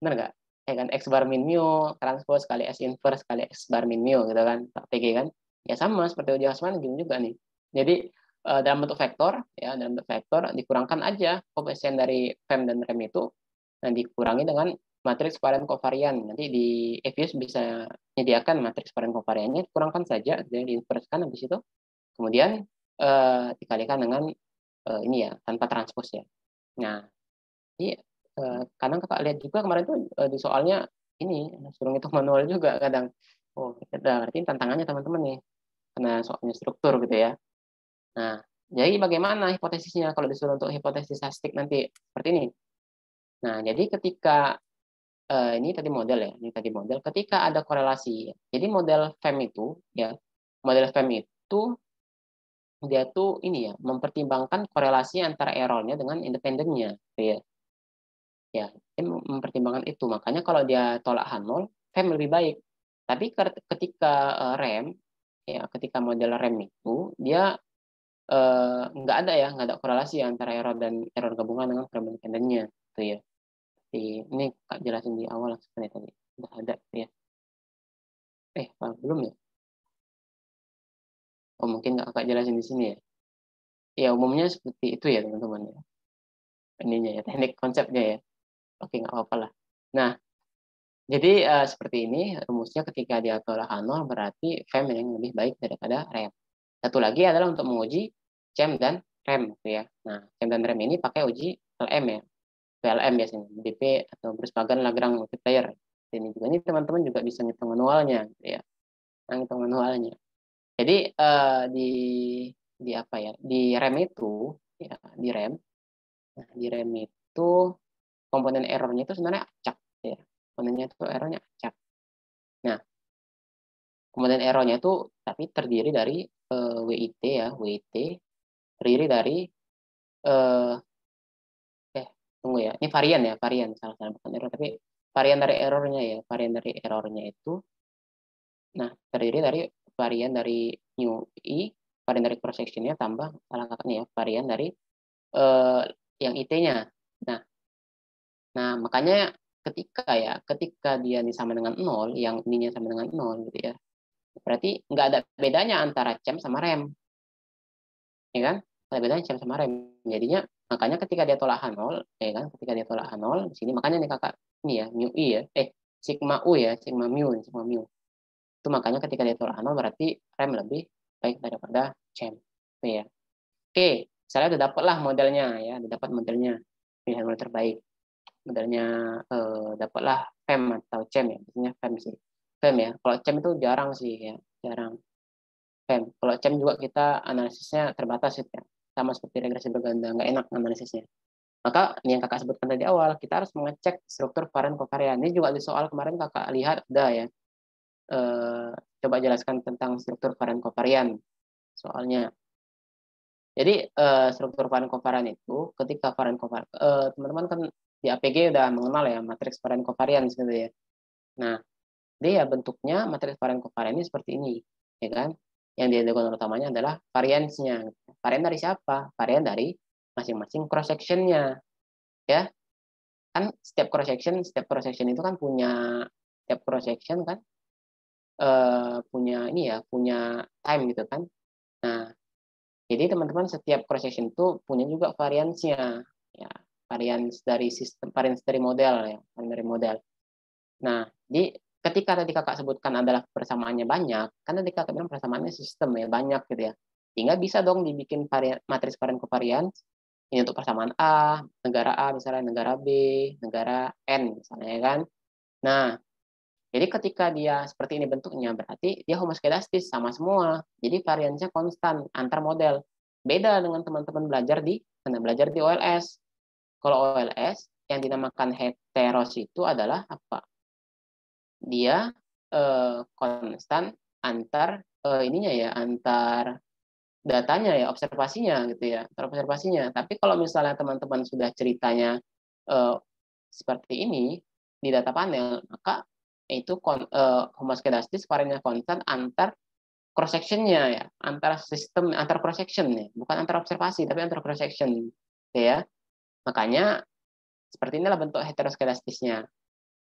Benar nggak? Ya kan, X bar min mu transpose kali S inverse kali X bar min mu gitu kan, APG kan? Ya sama seperti uji Hausman gini juga nih. Jadi dalam bentuk vektor ya, dalam bentuk vektor dikurangkan aja koefisien dari Fem dan Rem itu, dan dikurangi dengan matriks varian kovarian. Nanti di EVS bisa menyediakan matriks varian kovariannya, kurangkan saja, jadi diinverskan habis itu, kemudian dikalikan dengan ini ya, tanpa transpose ya. Nah, ini kadang kakak lihat juga kemarin tuh di soalnya ini suruh ngitung manual juga kadang. Oh, berarti tantangannya teman-teman nih, karena soalnya struktur gitu ya. Nah, jadi bagaimana hipotesisnya kalau disuruh untuk hipotesis statistik nanti seperti ini. Nah, jadi ketika ini tadi model ya, ini tadi model. Ketika ada korelasi, jadi model FEM itu ya, model FEM itu dia tuh ini ya, mempertimbangkan korelasi antara errornya dengan independennya, gitu ya. Ya, dia mempertimbangkan itu. Makanya kalau dia tolak H0, FEM lebih baik. Tapi ketika REM, ya, ketika model REM itu dia nggak ada ya, nggak ada korelasi antara error dan error gabungan dengan frame independennya, gitu ya. Ini Kak jelasin di awal sebenarnya tadi, udah ada gitu ya. Belum ya? Oh, mungkin nggak kakak jelasin di sini ya. Ya, umumnya seperti itu ya, teman-teman ya. Ininya ya, teknik konsepnya ya. Oke, nggak apa-apa lah. Nah, jadi seperti ini rumusnya ketika dia tolak H0 berarti FEM yang lebih baik daripada REM. Satu lagi adalah untuk menguji CEM dan REM gitu ya. Nah, CEM dan REM ini pakai uji LM ya. PLM biasanya, BP atau Bersabagan Lagrange multiplier. Ini juga ini teman-teman juga bisa ngitung manualnya gitu ya. Nah, ngitung manualnya. Jadi di apa ya? Di rem itu ya, di rem. Nah, di rem itu komponen errornya itu sebenarnya acak ya. Komponennya itu errornya acak. Nah, komponen errornya itu tapi terdiri dari WIT ya, WIT terdiri dari eh tunggu ya. Ini varian ya, varian salah bukan error tapi varian dari errornya ya. Varian dari errornya itu nah terdiri dari varian dari mu I, varian dari cross sectionnya tambah salah kakaknya ya, varian dari yang IT-nya. Nah, makanya ketika dia sama dengan 0, yang ininya sama dengan 0 gitu ya. Berarti nggak ada bedanya antara CHAM sama rem, ya kan? Nggak ada bedanya CHAM sama rem. Jadinya makanya ketika dia tolak H0, ya kan? Ketika dia tolak H0 di sini makanya nih kakak ini ya mu i ya, sigma u ya, sigma mu. Itu makanya ketika dia tolak H0 berarti rem lebih baik daripada CHAM. Ya. Oke, saya udah dapat lah modelnya ya, udah dapat modelnya, pilihan model terbaik. Modelnya dapatlah FEM atau CHAM ya, biasanya FEM sih. FEM ya, kalau CHAM itu jarang sih ya, jarang. FEM. Kalau CHAM juga kita analisisnya terbatas gitu ya, sama seperti regresi berganda, nggak enak analisisnya. Maka ini yang kakak sebutkan tadi awal, kita harus mengecek struktur varian kovarian. Ini juga di soal kemarin kakak lihat udah ya. Coba jelaskan tentang struktur varian kovarian soalnya. Jadi struktur varian kovarian itu ketika varian kovarian, teman-teman kan di APG udah mengenal ya matriks varian kovarian gitu ya. Nah, dia bentuknya matriks varian kovarian ini seperti ini, ya kan? Yang diagram utamanya adalah variansnya. Varian dari siapa? Varian dari masing-masing cross sectionnya, ya. Kan setiap cross section itu kan punya setiap cross section kan punya ini ya, punya time gitu kan. Nah, jadi teman-teman setiap cross section itu punya juga variansnya, ya. Varians dari sistem, varians dari model ya, varian dari model. Nah, di ketika tadi kakak sebutkan adalah persamaannya banyak, kan tadi kakak bilang persamaannya sistem ya banyak gitu ya. Sehingga bisa dong dibikin matriks varian kovarian ini untuk persamaan A, negara A misalnya, negara B, negara N misalnya ya kan. Nah, jadi ketika dia seperti ini bentuknya berarti dia homoskedastis sama semua. Jadi variannya konstan antar model. Beda dengan teman-teman belajar di OLS. Kalau OLS yang dinamakan heteros itu adalah apa? Dia konstan antar ininya ya, antar datanya ya, observasinya gitu ya, antar observasinya. Tapi kalau misalnya teman-teman sudah ceritanya eh, seperti ini di data panel, maka itu homoskedastis variannya konstan antar cross sectionnya ya, antar sistem, antar cross section ya, bukan antar observasi tapi antar cross section ya. Makanya seperti inilah bentuk heteroskedastisnya.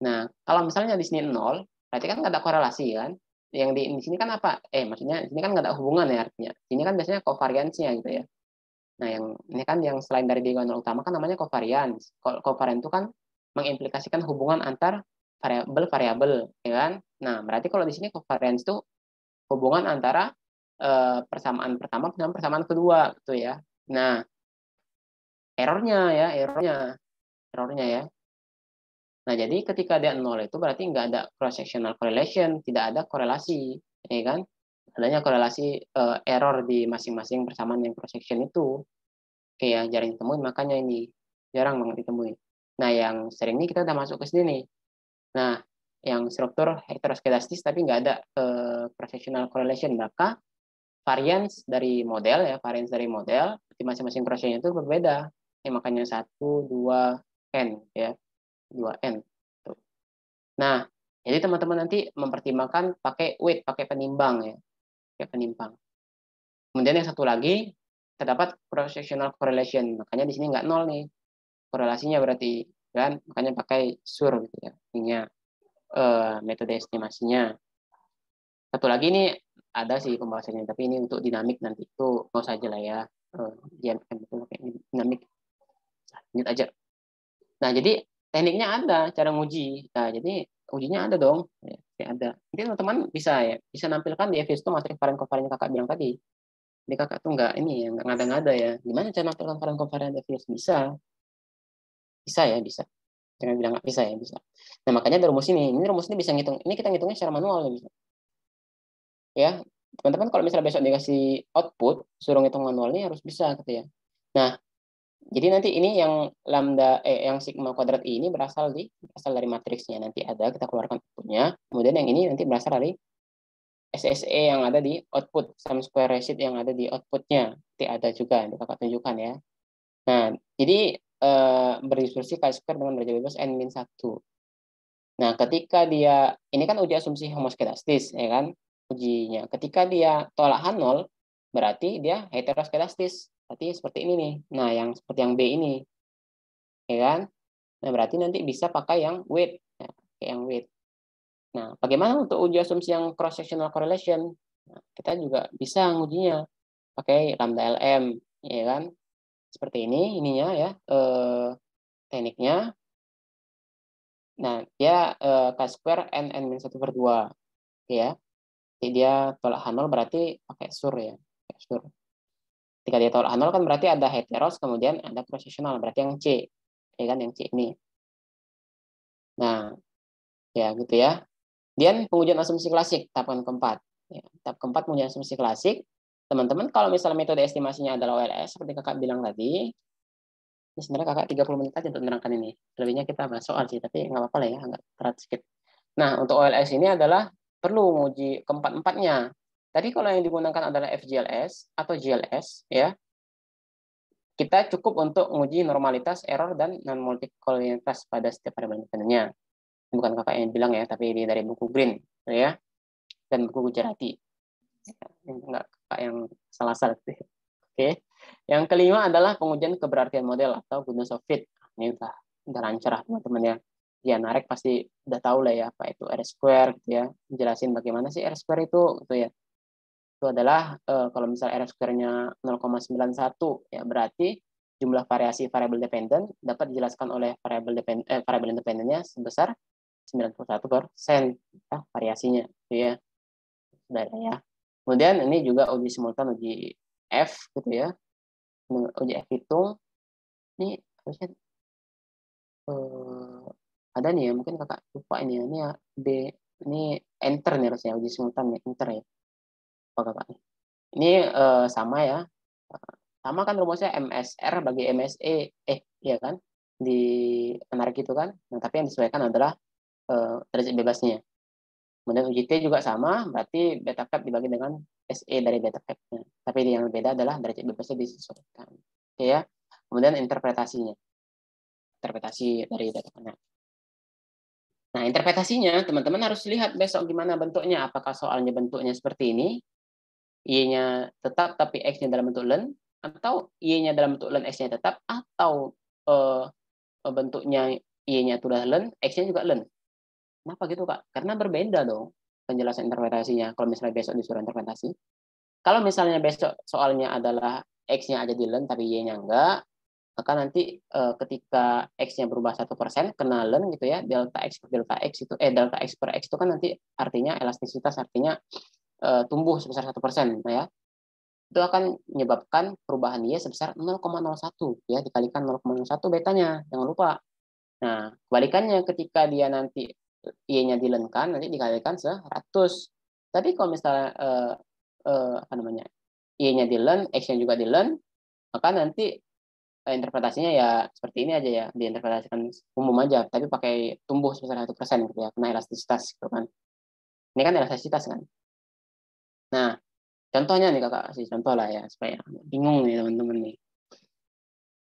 Nah, kalau misalnya di sini 0, berarti kan nggak ada korelasi kan? Yang di sini kan apa? Maksudnya di sini kan nggak ada hubungan ya artinya. Ini kan biasanya covariance-nya gitu ya. Nah, yang ini kan yang selain dari diagonal utama kan namanya covariance. Covariance itu kan mengimplikasikan hubungan antar variabel-variabel, ya kan? Nah, berarti kalau di sini covariance itu hubungan antara persamaan pertama dengan persamaan kedua, gitu ya. Nah, errornya ya. Nah, jadi ketika dia 0 itu berarti nggak ada cross-sectional correlation, tidak ada korelasi, ya kan? Adanya korelasi error di masing-masing persamaan yang cross-section itu. Oke, yang jarang ditemuin, makanya ini jarang banget ditemuin. Nah, yang sering ini kita udah masuk ke sini nih. Nah, yang struktur heteroskedastis tapi nggak ada cross-sectional correlation, maka varians dari model di masing-masing cross-section itu berbeda. Makanya 1, 2, N, ya. 2N. Nah, jadi teman-teman nanti mempertimbangkan pakai weight, pakai penimbang ya, pakai penimbang. Kemudian yang satu lagi terdapat cross-sectional correlation, makanya di sini nggak nol nih korelasinya berarti kan, makanya pakai SUR gitu ya, ini metode estimasinya. Satu lagi ini ada sih pembahasannya, tapi ini untuk dinamik nanti itu mau saja lah ya, DMM itu pakai dinamik, ini aja. Nah, jadi tekniknya ada, cara nguji. Nah, jadi ujinya ada dong. Ya, ada. Mungkin teman-teman bisa ya, bisa nampilkan di FIS itu materi varian kovarian yang kakak bilang tadi. Jadi kakak tuh nggak ini ya, nggak ngada-ngada ya. Gimana cara nampilkan varian kovarian di FIS? Bisa. Bisa ya, bisa. Jangan bilang nggak bisa ya, bisa. Nah, makanya ada rumus ini. Ini rumus ini bisa ngitung. Ini kita ngitungnya secara manual ya, bisa. Ya, teman-teman kalau misalnya besok dikasih output, suruh ngitung manual ini harus bisa gitu ya. Nah, jadi nanti ini yang yang sigma kuadrat ini berasal dari matriksnya, nanti ada kita keluarkan outputnya. Kemudian yang ini nanti berasal dari SSE yang ada di output, sum square ratio yang ada di outputnya, nanti ada juga yang kakak tunjukkan ya. Nah, jadi berdiskusi chi-square dengan derajat bebas n-1. Nah, ketika dia ini kan uji asumsi homoskedastis ya kan, ujinya. Ketika dia tolak H0 berarti dia heteroskedastis. Berarti seperti ini nih. Nah, yang seperti yang B ini, ya kan? Nah, berarti nanti bisa pakai yang weight, ya, pakai yang weight. Nah, bagaimana untuk uji asumsi yang cross sectional correlation? Nah, kita juga bisa ngujinya pakai lambda LM, ya kan? Seperti ini ininya ya, tekniknya. Nah, dia K square n-1/2, ya. Jadi dia tolak H0 berarti pakai sur ya, pakai sur. Ketika dia tolak H0 kan berarti ada heteros, kemudian ada cross sectional, berarti yang C, ya kan, yang C ini. Nah, ya gitu ya. Dan pengujian asumsi klasik, tahapan keempat. Ya, tahap keempat pengujian asumsi klasik. Teman-teman, kalau misalnya metode estimasinya adalah OLS, seperti kakak bilang tadi, ini sebenarnya kakak 30 menit aja untuk menerangkan ini. Selebihnya kita bahas soal sih, tapi nggak apa-apa lah ya, nggak berat sedikit. Nah, untuk OLS ini adalah perlu menguji keempat-empatnya. Tadi kalau yang digunakan adalah FGLS atau GLS, ya, kita cukup untuk menguji normalitas, error, dan non-multikolinealitas pada setiap variabel independennya. Bukan kakak yang bilang ya, tapi ini dari buku Green, ya, dan buku Gujarati. Enggak kakak yang salah-salah. Oke. Yang kelima adalah pengujian keberartian model atau goodness of fit. Ini udah lancar lah teman-teman ya. Ya, Narek pasti udah tahu lah ya apa itu R square gitu ya. Jelasin bagaimana sih R square itu gitu ya. Itu adalah kalau misalnya R square-nya 0,91 ya berarti jumlah variasi variabel dependen dapat dijelaskan oleh variabel independennya sebesar 91% ya, variasinya gitu ya. Sudah ya. Kemudian ini juga uji simultan uji F gitu ya. Uji F hitung ini harusnya eh, ada nih ya, mungkin kakak lupa ini ya. Ini ya B, ini enter nih harusnya uji simultan nih, enter ya. Apa kakak? Ini sama ya. Sama kan rumusnya MSR bagi MSE, iya kan? Di menarik itu kan. Nah, tapi yang disesuaikan adalah derajat bebasnya. Kemudian uji T juga sama, berarti beta cap dibagi dengan SE dari beta cap-nya. Tapi yang beda adalah derajat bebasnya disesuaikan. Oke ya. Kemudian interpretasinya. Interpretasi dari data. Nah, interpretasinya teman-teman harus lihat besok gimana bentuknya. Apakah soalnya bentuknya seperti ini, Y-nya tetap tapi X-nya dalam bentuk len, atau Y-nya dalam bentuk len, X-nya tetap, atau bentuknya Y-nya sudah len, X-nya juga len. Kenapa gitu, Kak? Karena berbeda dong penjelasan interpretasinya kalau misalnya besok disuruh interpretasi. Kalau misalnya besok soalnya adalah X-nya aja di len tapi Y-nya enggak, maka nanti ketika X-nya berubah 1%, kena len gitu ya, delta X per delta X itu, delta X per X itu kan nanti artinya elastisitas, artinya tumbuh sebesar 1%. Nah ya, itu akan menyebabkan perubahan Y sebesar 0,01 ya, dikalikan 0,01 betanya, jangan lupa. Nah, kebalikannya ketika dia nanti Y-nya dilenkan, nanti dikalikan 100. Tapi kalau misalnya apa namanya, Y-nya dilen, X-nya juga dilen, maka nanti interpretasinya ya seperti ini aja ya, diinterpretasikan umum aja, tapi pakai tumbuh sebesar 1% gitu ya, kena elastisitas gitu kan. Ini kan elastisitas kan. Nah, contohnya nih kakak kasih contoh lah ya, supaya bingung nih teman-teman nih.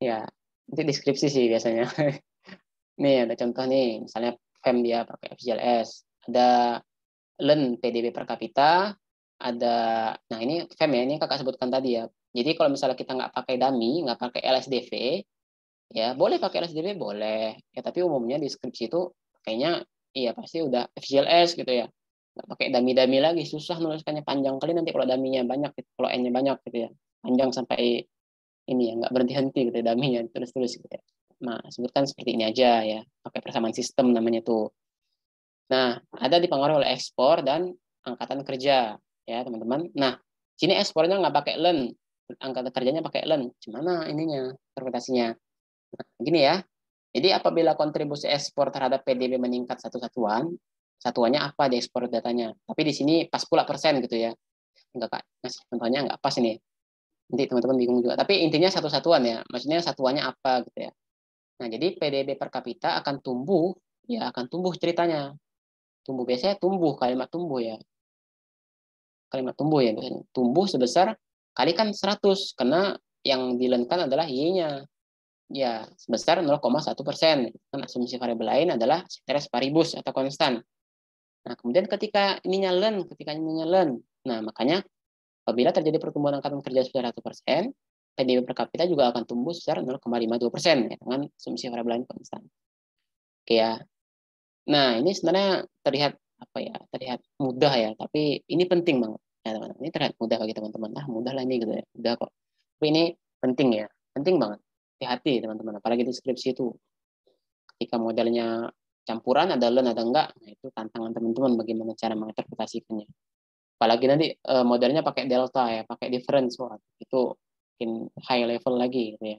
Ya, nanti deskripsi sih biasanya. Nih ada contoh nih, misalnya FEM dia pakai FGLS, ada LEN PDB per kapita, ada, nah ini FEM ya, ini kakak sebutkan tadi ya. Jadi kalau misalnya kita nggak pakai dummy, nggak pakai LSDV, ya boleh pakai LSDV boleh, ya tapi umumnya di skripsi itu kayaknya iya pasti udah FGLS gitu ya, nggak pakai dummy-dummy lagi, susah nuliskannya, panjang kali nanti kalau dummy-nya banyak gitu, kalau N-nya banyak gitu ya, panjang sampai ini ya nggak berhenti-henti gitu dummy-nya tulis-tulis gitu ya. Nah, sebutkan seperti ini aja ya, pakai persamaan sistem namanya tuh. Nah, ada dipengaruhi oleh ekspor dan angkatan kerja ya teman-teman. Nah, sini ekspornya nggak pakai len, angkatan kerjanya pakai len. Gimana ininya interpretasinya? Nah, gini ya. Jadi apabila kontribusi ekspor terhadap PDB meningkat satu satuan, satuannya apa di ekspor datanya. Tapi di sini pas pula persen gitu ya. Enggak Kak, ngasih contohnya enggak pas ini. Nanti teman-teman bingung juga. Tapi intinya satu satuan ya. Maksudnya satuannya apa gitu ya. Nah, jadi PDB per kapita akan tumbuh, ya akan tumbuh ceritanya. Tumbuh biasanya tumbuh, kalimat tumbuh ya. Kalimat tumbuh ya biasanya. Tumbuh sebesar kalikan 100 karena yang dilenkan adalah Y-nya. Ya, sebesar 0,1%. Kan asumsi variabel lain adalah ceteris paribus atau konstan. Nah, kemudian ketika ininya len. Nah, makanya apabila terjadi pertumbuhan angkatan kerja sebesar 1%, PDB per kapita juga akan tumbuh sebesar 0,52% ya, dengan asumsi variabel konstan. Oke ya. Nah, ini sebenarnya terlihat apa ya? Terlihat mudah ya, tapi ini penting banget. Ya, teman-teman. Ini terlihat mudah bagi teman-teman. Ah, mudah lah ini gitu ya. Mudah kok. Tapi ini penting ya. Penting banget. Hati-hati teman-teman. Apalagi di skripsi itu. Ketika modelnya campuran, ada learn, ada enggak. Nah, itu tantangan teman-teman bagaimana cara menginterpretasikannya. Apalagi nanti modelnya pakai delta ya, pakai difference. Wah, itu mungkin high level lagi gitu ya.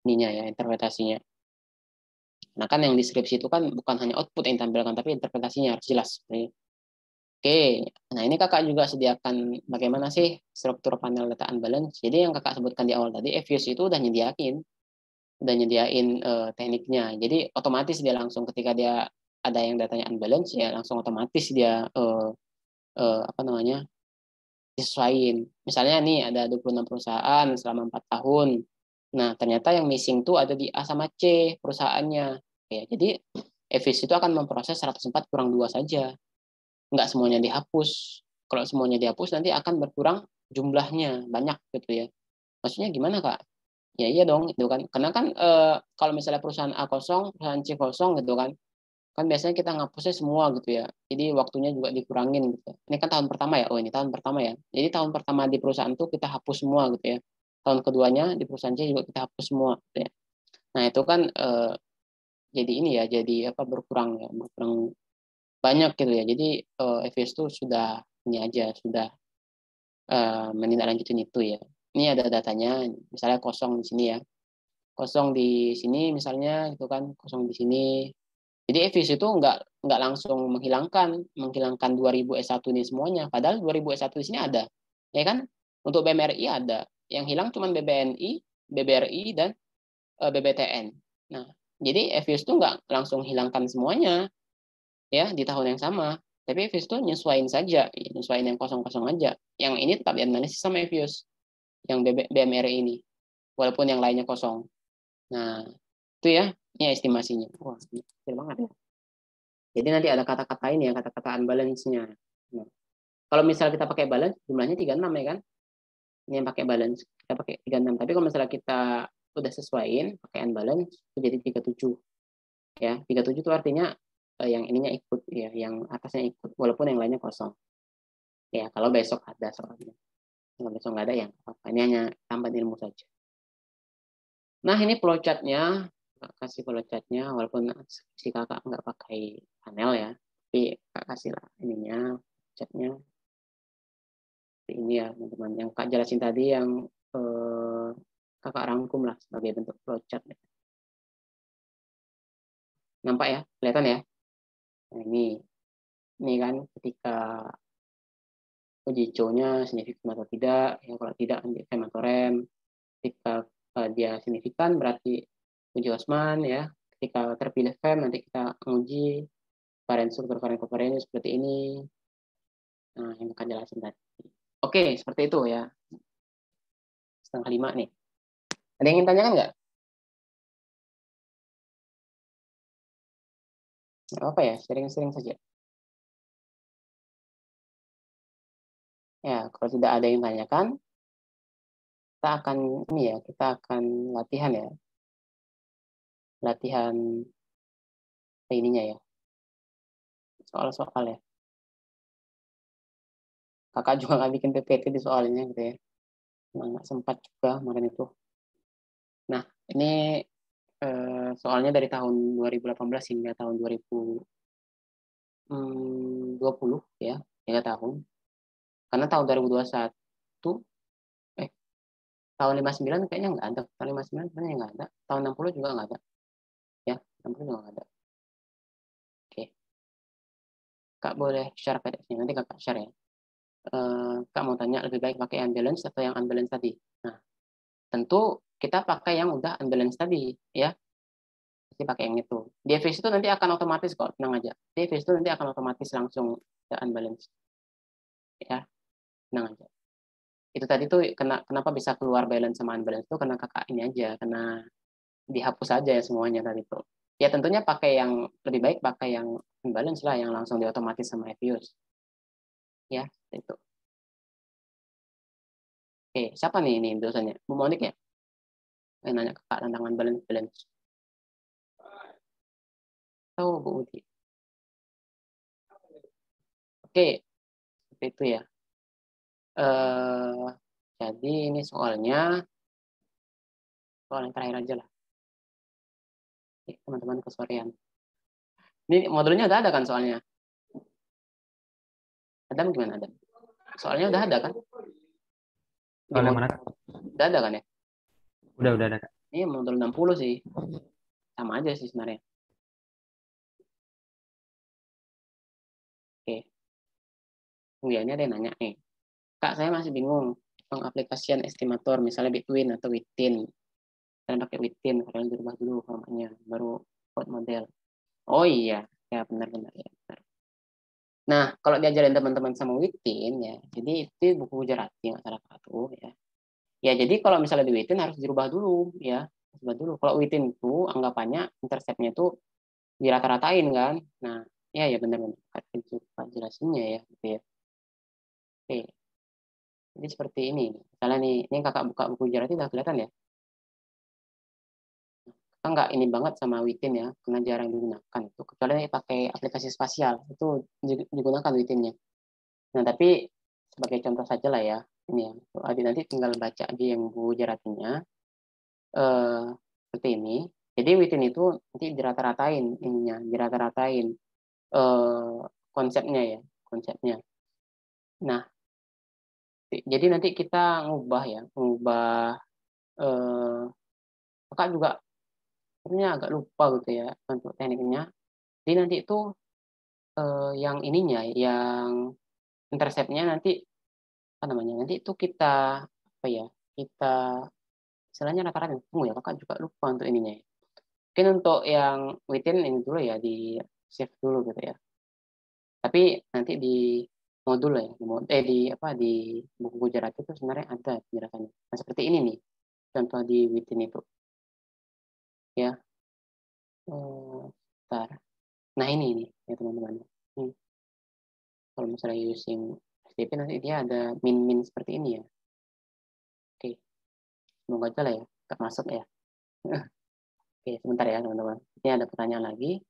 Ininya ya, interpretasinya. Nah kan yang deskripsi itu kan bukan hanya output yang ditampilkan, tapi interpretasinya harus jelas. Oke, nah ini kakak juga sediakan bagaimana sih struktur panel data unbalance. Jadi yang kakak sebutkan di awal tadi, Evius itu udah nyediain tekniknya. Jadi otomatis dia langsung ketika dia ada yang datanya unbalance, ya langsung otomatis dia apa namanya disesuaikan. Misalnya nih ada 26 perusahaan selama 4 tahun. Nah, ternyata yang missing tuh ada di A sama C perusahaannya. Ya, jadi Evis itu akan memproses 104 kurang 2 saja. Nggak semuanya dihapus. Kalau semuanya dihapus nanti akan berkurang jumlahnya, banyak gitu ya. Maksudnya gimana, Kak? Ya iya dong, itu kan. Karena kan kalau misalnya perusahaan A kosong, perusahaan C kosong gitu kan biasanya kita ngapusnya semua gitu ya. Jadi waktunya juga dikurangin gitu. Ini kan tahun pertama ya. Oh, ini tahun pertama ya. Jadi tahun pertama di perusahaan tuh kita hapus semua gitu ya. Tahun keduanya di perusahaan C juga kita hapus semua gitu ya. Nah, itu kan jadi ini ya, jadi apa berkurang ya, berkurang banyak gitu ya. Jadi FS tuh sudah ini aja, sudah menindaklanjutin itu ya. Ini ada datanya, misalnya kosong di sini ya. Kosong di sini misalnya itu kan kosong di sini. Jadi EVIS itu nggak langsung menghilangkan 2000 S1 ini semuanya. Padahal 2000 S1 di sini ada. Ya kan? Untuk BMRI ada. Yang hilang cuma BBNI, BBRI, dan BBTN. Nah, jadi EVIS itu nggak langsung hilangkan semuanya ya di tahun yang sama. Tapi EVIS itu nyesuaiin saja, nyesuaiin yang kosong-kosong aja. Yang ini tetap dianalisis sama EVIS, yang BMRI ini. Walaupun yang lainnya kosong. Nah, itu ya, ini estimasinya. Wah, kecil banget ya. Jadi nanti ada kata-kata ini ya, kata-kata unbalance-nya. Nah, kalau misalnya kita pakai balance, jumlahnya 36 ya kan? Ini yang pakai balance, kita pakai 36. Tapi kalau misalnya kita udah sesuaiin, pakai unbalance, itu jadi 37. Ya, 37 itu artinya yang ininya ikut, ya, yang atasnya ikut, walaupun yang lainnya kosong. Ya, kalau besok ada soalnya. Kalau besok nggak ada, yang apa. Ini hanya tambahan ilmu saja. Nah, ini flowchart-nya. Kasih flowchart-nya, walaupun si kakak nggak pakai panel ya. Tapi kakak kasih lah ininya, flowchart-nya. Ini ya teman-teman yang kak jelasin tadi yang kakak rangkum lah sebagai bentuk flowchart. Nampak ya, kelihatan ya. Nah, ini kan ketika uji co-nya signifikan atau tidak, ya kalau tidak nanti rem atau rem. Ketika dia signifikan berarti uji Osman ya. Ketika terpilih rem nanti kita menguji varian struktur varian covariance seperti ini. Nah, yang akan jelasin tadi. Oke, seperti itu ya. 4:30 nih. Ada yang ingin tanyakan nggak? Nggak apa ya, sering-sering saja. Ya, kalau tidak ada yang tanyakan, kita akan ini ya, kita akan latihan ya. Latihan ininya ya. Soal-soal ya. Kakak juga nggak bikin PPT di soalnya gitu ya. Nggak sempat juga kemarin itu. Nah, ini soalnya dari tahun 2018 hingga tahun 2020 ya, 3 tahun. Karena tahun 2021, tahun 59 kayaknya nggak ada. Tahun 59 kayaknya nggak ada. Tahun 60 juga nggak ada. Ya, 60 juga nggak ada. Oke. Kak boleh share PDF-nya, nanti kakak share ya. Kak mau tanya lebih baik pakai unbalance atau yang unbalance tadi. Nah, tentu kita pakai yang udah unbalance tadi ya. Pasti pakai yang itu. Di FX itu nanti akan otomatis kok, tenang aja. Di FX itu nanti akan otomatis langsung ke unbalance. Ya, tenang aja. Itu tadi tuh kenapa bisa keluar balance sama unbalance itu karena kakak ini aja, karena dihapus aja ya semuanya tadi tuh. Ya tentunya pakai yang lebih baik pakai yang unbalance lah, yang langsung diotomatis sama FX. Ya, itu. Oke, siapa nih ini dosennya? Bu Monik ya? nanya ke Kak tantangan balance. Tahu Bu Uti. Oke, seperti itu ya. Jadi ini soal yang terakhir aja lah. Teman-teman kesorean. Ini modulnya udah ada kan soalnya? Adam gimana Adam? Soalnya udah ada kan? Soal yang mana? Udah ada kan ya? Udah ada, Kak. Ini modul 60 sih. Sama aja sih sebenarnya. Oke. Ya, ini ada yang nanya nih. Kak, saya masih bingung pengaplikasian estimator, misalnya Between atau Within. Kalian pakai Within, kalian dirubah dulu formatnya, baru buat model. Oh iya, ya benar-benar ya. Benar. Nah, kalau diajarin teman-teman sama Within ya, jadi itu buku Gujarati nggak salah satu ya. Ya jadi kalau misalnya di Within harus dirubah dulu ya, dirubah dulu. Kalau Within itu anggapannya interceptnya itu dirata-ratain kan. Nah, ya benar-benar jelasinnya ya, gitu ya. Oke. Jadi seperti ini. Misalnya nih, ini kakak buka buku Gujarati udah kelihatan ya. Kita nggak ini banget sama Within ya, karena jarang digunakan. Itu kecuali pakai aplikasi spasial, itu digunakan Within-nya. Nah, tapi sebagai contoh saja lah ya, ini ya. Adik nanti tinggal baca aja yang buku Gujaratinya. Seperti ini. Jadi Within itu nanti dirata-ratain ininya, dirata-ratain eh, konsepnya ya, konsepnya. Nah, jadi nanti kita ngubah ya, ngubah kakak juga sebenarnya agak lupa gitu ya untuk tekniknya. Jadi nanti itu yang ininya, yang interceptnya nanti apa namanya? Nanti itu kita apa ya? Kita istilahnya rata-rata tunggu ya, kakak juga lupa untuk ininya ya. Mungkin untuk yang Within ini dulu ya di save dulu gitu ya. Tapi nanti di modul ya, di apa di buku Gujarat itu sebenarnya ada penjelasannya. Nah, seperti ini nih contoh di Within itu ya. Bentar. Nah ini nih ya teman-teman. Kalau misalnya using STP nanti dia ada min seperti ini ya. Oke, semoga aja lah ya, termasuk ya. Oke, sebentar ya teman-teman. Ini ada pertanyaan lagi.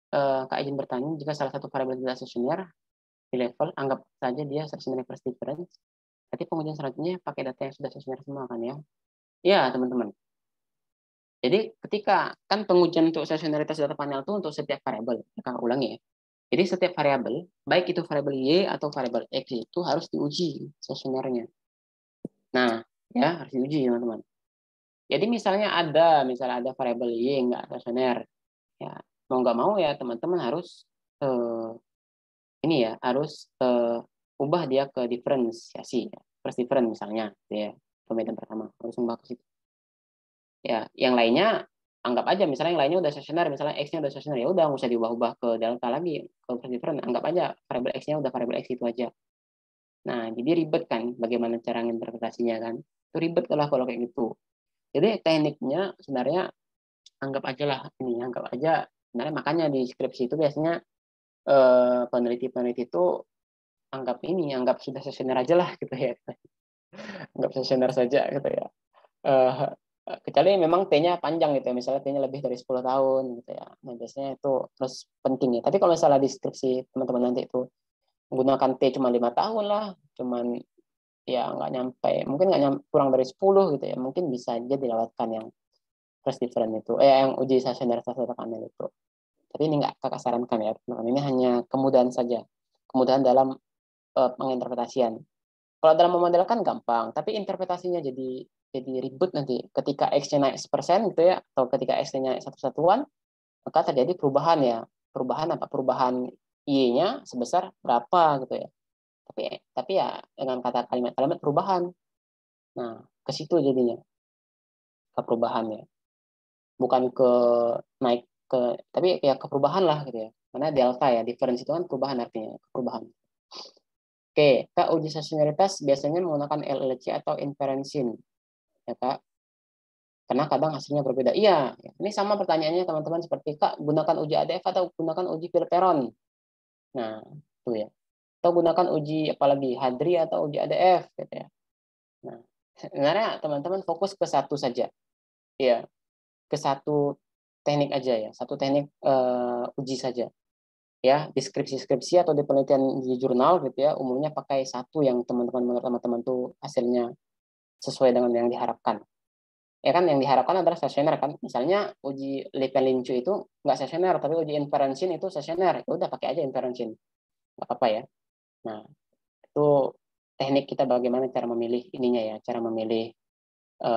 Kak izin bertanya, jika salah satu variabel tidak stasioner di level, anggap saja dia stationary first difference. Berarti pengujian selanjutnya pakai data yang sudah stasioner semua kan ya? Iya teman-teman. Jadi ketika kan pengujian untuk stasionaritas data panel itu untuk setiap variabel, kita ulangi ya. Jadi setiap variabel, baik itu variabel y atau variabel x itu harus diuji stasionernya. Nah, ya harus diuji teman-teman. Jadi misalnya ada variabel y nggak stasioner, ya mau nggak mau ya teman-teman harus ini ya harus ubah dia ke diferensiasi, ya. First difference misalnya, ya pemetaan pertama harus ubah ke situ. Ya, yang lainnya anggap aja misalnya yang lainnya udah stasioner, misalnya x-nya udah stasioner ya udah nggak usah diubah-ubah ke delta lagi ke first difference, anggap aja variabel x-nya udah variabel x itu aja. Nah, jadi ribet kan bagaimana cara interpretasinya kan? Itu ribet kalau kayak gitu. Jadi tekniknya sebenarnya anggap aja lah ini, anggap aja sebenarnya makanya di skripsi itu biasanya peneliti-peneliti itu anggap sudah sesioner aja lah gitu ya, anggap sesioner saja gitu ya. Eh, Kecuali memang T-nya panjang gitu ya, misalnya T-nya lebih dari 10 tahun gitu ya. Nah, biasanya itu terus penting ya. Tapi kalau misalnya di skripsi teman-teman nanti itu menggunakan T cuma 5 tahun lah, cuman ya nggak nyampe, mungkin nggak nyampe, kurang dari 10 gitu ya, mungkin bisa aja dilewatkan yang first different itu, yang uji stasionaritas data panel itu. Tapi ini nggak kakak sarankan ya, teman-teman. Ini hanya kemudahan saja, kemudahan dalam penginterpretasian. Kalau dalam memodelkan gampang, tapi interpretasinya jadi ribut nanti. Ketika X-nya naik 1% gitu ya, atau ketika X-nya naik satu satuan, maka terjadi perubahan ya. Perubahan apa? Perubahan Y-nya sebesar berapa gitu ya. Tapi ya dengan kata kalimat-kalimat perubahan. Nah, ke situ jadinya ke perubahannya. Bukan ke naik ke, tapi ya ke perubahan lah gitu ya. Karena delta ya, difference itu kan perubahan artinya, perubahan. Oke, Kak, uji stasionaritas biasanya menggunakan LLC atau inferensin, ya Kak. Karena kadang hasilnya berbeda. Iya, ini sama pertanyaannya teman-teman seperti Kak, gunakan uji ADF atau gunakan uji Pilperon. Nah, itu ya. Atau gunakan uji apalagi Hadri atau uji ADF gitu ya. Nah, Sebenarnya teman-teman fokus ke satu saja, ya, ke satu teknik aja ya, satu teknik uji saja. Ya, deskripsi-deskripsi atau di penelitian di jurnal gitu ya, umumnya pakai satu yang menurut teman-teman tuh hasilnya sesuai dengan yang diharapkan. Ya kan yang diharapkan adalah stasioner kan. Misalnya uji Lipen-Lincu itu nggak stasioner, tapi uji inferensin itu stasioner. Ya udah pakai aja inferensin. Nggak apa-apa ya. Nah, itu teknik kita bagaimana cara memilih ininya ya, cara memilih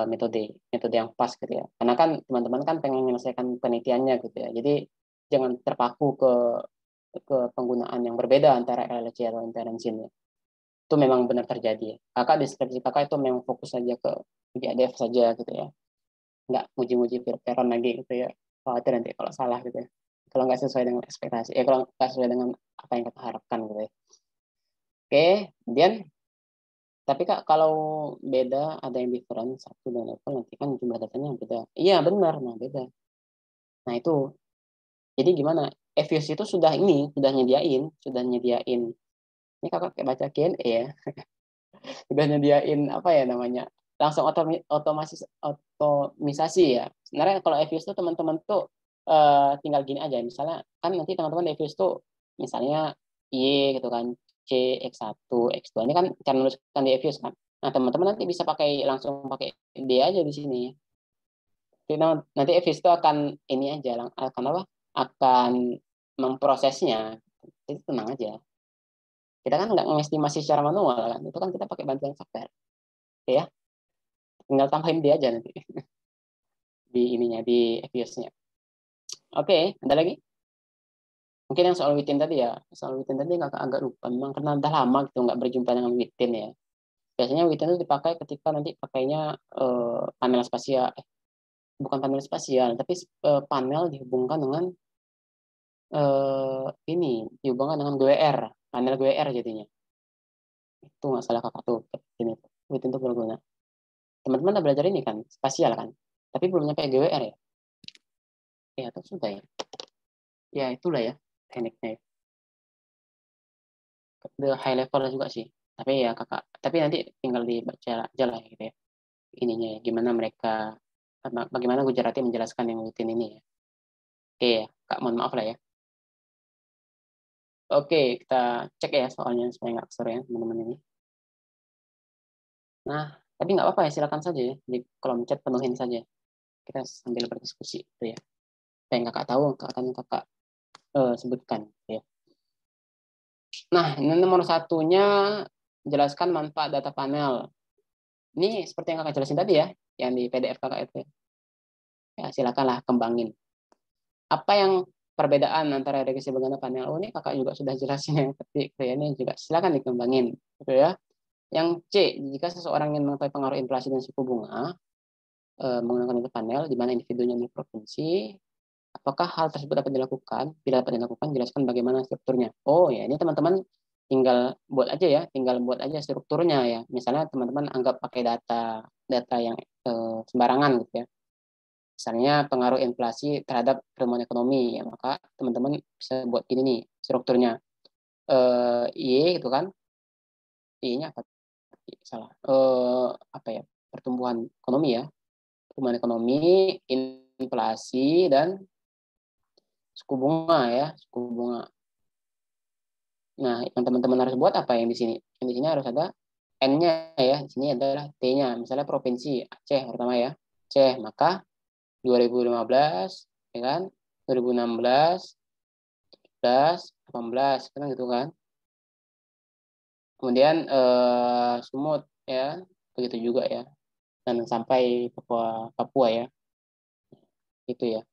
metode metode yang pas gitu ya. Karena kan teman-teman kan pengen menyelesaikan penelitiannya gitu ya. Jadi jangan terpaku ke penggunaan yang berbeda antara LLC atau inferensin ya. Itu memang benar terjadi ya. Kakak deskripsi kakak itu memang fokus saja ke uji ADF saja gitu ya. Nggak muji-muji peron lagi gitu ya. Khawatir nanti kalau salah gitu ya. Kalau nggak sesuai dengan ekspektasi, kalau nggak sesuai dengan apa yang kita harapkan gitu ya. Oke, kemudian tapi Kak, kalau beda ada yang different satu dan level nanti kan jumlah datanya beda. Iya benar, nah beda. Nah itu, jadi gimana? Evius itu sudah nyediain. Ini kakak kayak baca Q&A ya, udah nyediain apa ya namanya? Langsung otomisasi ya. Sebenarnya kalau Evius tuh teman-teman tuh tinggal gini aja. Misalnya kan nanti teman-teman di Evius tuh misalnya Y gitu kan, C, X1, X2. Ini kan cara menuliskan di Evius kan. Nah, teman-teman nanti bisa langsung pakai D aja di sini. Jadi nanti Evis itu akan ini aja, akan apa? Akan memprosesnya. Itu tenang aja. Kita kan nggak mengestimasi secara manual kan. Itu kan kita pakai bantuan software. Ya, tinggal tambahin dia aja nanti di ininya di Eviusnya. Oke, ada lagi? Mungkin yang soal Witin tadi ya. Soal Witin tadi agak lupa. Memang karena udah lama gitu nggak berjumpa dengan Witin ya. Biasanya Witin itu dipakai ketika nanti pakainya panel spasial. Bukan panel spasial, tapi panel dihubungkan dengan ini dihubungkan dengan GWR, panel GWR jadinya. Itu nggak salah kakak tuh. Ini itu untuk berguna. Teman-teman udah belajar ini kan, spasial kan. Tapi belum nyampe GWR ya. Ya, atau sudah ya. Ya, itulah ya tekniknya. The high level juga sih. Tapi ya kakak, tapi nanti tinggal dibaca aja lah gitu ya. Ininya ya, gimana mereka, bagaimana Gujarati menjelaskan yang rutin ini ya. Oke ya, kak mohon maaf lah ya. Oke, kita cek ya soalnya supaya nggak kesel ya teman-teman ini. Nah, tapi nggak apa-apa ya, silakan saja ya. Di kolom chat penuhin saja. Kita sambil berdiskusi gitu ya. Apa yang kakak tahu akan kakak sebutkan ya. Nah, ini nomor satunya jelaskan manfaat data panel. Ini seperti yang kakak jelasin tadi ya, yang di PDF kakak itu. Ya, silakanlah kembangin. Apa yang perbedaan antara regresi berganda panel? Oh, ini kakak juga sudah jelasin yang ketik ya, ini juga silakan dikembangin gitu ya. Yang C, jika seseorang ingin mengetahui pengaruh inflasi dan suku bunga menggunakan itu panel di mana individunya di provinsi, apakah hal tersebut dapat dilakukan? Bila dapat dilakukan, jelaskan bagaimana strukturnya. Oh ya, ini teman-teman tinggal buat aja ya, tinggal buat aja strukturnya ya. Misalnya teman-teman anggap pakai data yang sembarangan gitu ya. Misalnya pengaruh inflasi terhadap pertumbuhan ekonomi, ya maka teman-teman bisa buat ini nih strukturnya. Y gitu kan, Y-nya apa? Salah. Apa ya? Pertumbuhan ekonomi ya. Pertumbuhan ekonomi, inflasi dan suku bunga ya, suku bunga. Nah, yang teman-teman harus buat apa yang di sini? Yang di sini harus ada N-nya ya. Di sini adalah T-nya. Misalnya provinsi Aceh pertama ya. Aceh, maka 2015 ya kan? 2016, 17, 18 kan gitu kan. Kemudian Sumut ya. Begitu juga ya. Dan sampai Papua Papua ya. Itu ya.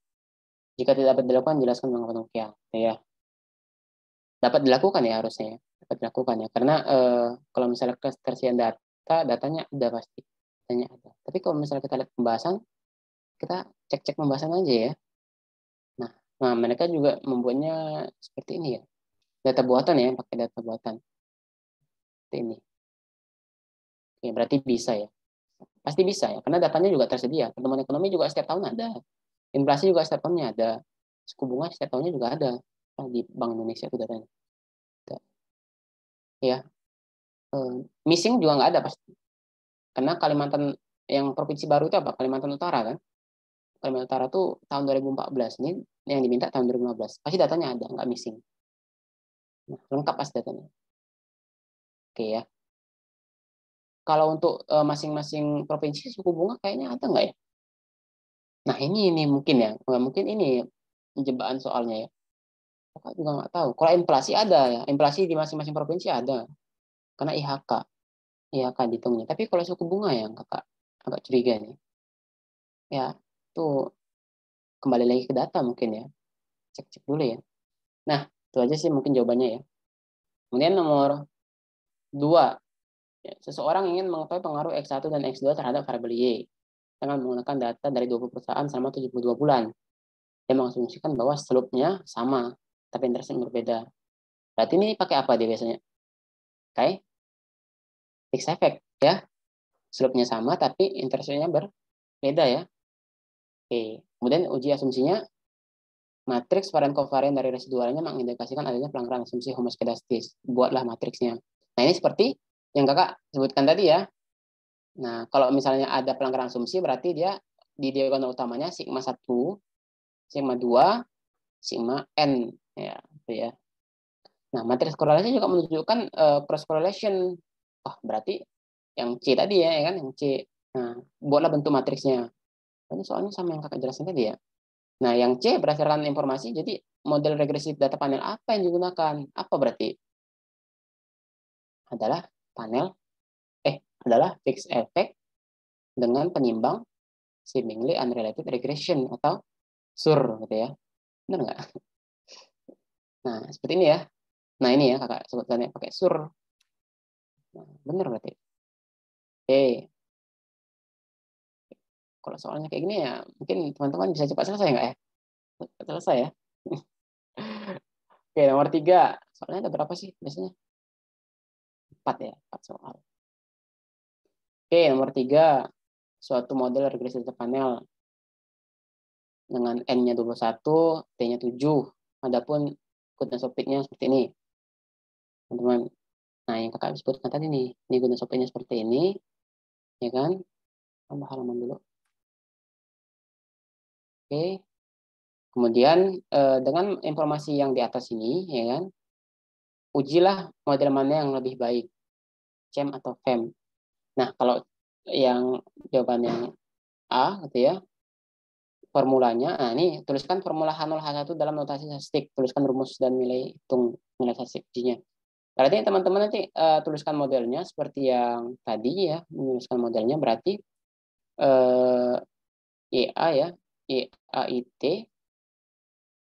Jika tidak dapat dilakukan, jelaskan mengapa demikian. Ya. Dapat dilakukan ya harusnya ya. Dapat dilakukan ya karena kalau misalnya ketersediaan datanya udah pasti datanya ada, tapi kalau misalnya kita lihat pembahasan, kita cek-cek pembahasan aja ya. Nah, mereka juga membuatnya seperti ini ya, data buatan ya, pakai data buatan seperti ini. Oke, berarti bisa ya, pasti bisa ya karena datanya juga tersedia. Pertumbuhan ekonomi juga setiap tahun ada, inflasi juga setiap tahunnya ada, suku bunga setiap tahunnya juga ada. Di Bank Indonesia itu datanya ya. Missing juga nggak ada pasti. Karena Kalimantan yang provinsi baru itu apa? Kalimantan Utara kan? Kalimantan Utara tuh tahun 2014. Ini yang diminta tahun 2015. Pasti datanya ada, nggak missing. Nah, lengkap pasti datanya. Oke ya. Kalau untuk masing-masing provinsi suku bunga kayaknya ada nggak ya? Nah ini mungkin ya. Mungkin ini jebakan soalnya ya. Kakak juga nggak tahu. Kalau inflasi ada ya. Inflasi di masing-masing provinsi ada. Karena IHK. IHK dihitungnya. Tapi kalau suku bunga yang kakak agak curiga nih. Ya, tuh kembali lagi ke data mungkin ya. Cek-cek dulu ya. Nah, itu aja sih mungkin jawabannya ya. Kemudian nomor 2. Ya, seseorang ingin mengetahui pengaruh X1 dan X2 terhadap variabel Y dengan menggunakan data dari 20 perusahaan selama 72 bulan. Dia mengasumsikan bahwa slope-nya sama, tapi interestnya berbeda. Berarti ini pakai apa dia biasanya? Kayak fixed effect ya. Slope-nya sama, tapi interestnya berbeda ya. Oke. Kemudian uji asumsinya, matriks varian kovarian dari residualnya mengindikasikan adanya pelanggaran asumsi homoskedastis. Buatlah matriksnya. Nah ini seperti yang kakak sebutkan tadi ya. Nah kalau misalnya ada pelanggaran asumsi berarti dia di diagonal utamanya sigma 1, sigma 2, sigma n ya, itu ya. Nah matriks korelasi juga menunjukkan cross correlation. Oh berarti yang C tadi ya kan, yang C. Nah buatlah bentuk matriksnya. Ini soalnya sama yang kakak jelasin tadi ya. Nah, yang C berdasarkan informasi, jadi model regresif data panel apa yang digunakan? Apa berarti? Adalah panel, adalah fixed effect dengan penimbang seemingly unrelated regression atau SUR gitu ya. Benar nggak? Nah, seperti ini ya. Nah, ini ya kakak sebutkannya pakai SUR. Nah, benar berarti. Oke. Kalau soalnya kayak gini ya, mungkin teman-teman bisa cepat selesai nggak ya? Cepat selesai ya. Oke, nomor 3. Soalnya ada berapa sih biasanya? 4 ya, 4 soal. Oke, nomor 3. Suatu model regresi data panel dengan N-nya 21, T-nya 7. Adapun goodness of fit-nya seperti ini. Teman-teman. Nah, yang kakak sebutkan tadi nih. Ini goodness of fit-nya seperti ini. Ya kan? Tambah halaman dulu. Oke. Kemudian, dengan informasi yang di atas ini, ya kan? Ujilah model mana yang lebih baik. CEM atau FEM. Nah, kalau yang jawaban yang A, gitu ya, formulanya, nah ini tuliskan formula H0H1 dalam notasi statistik, tuliskan rumus dan nilai hitung nilai statistiknya. Berarti teman-teman nanti tuliskan modelnya seperti yang tadi ya, menuliskan modelnya berarti EA ya, EAIT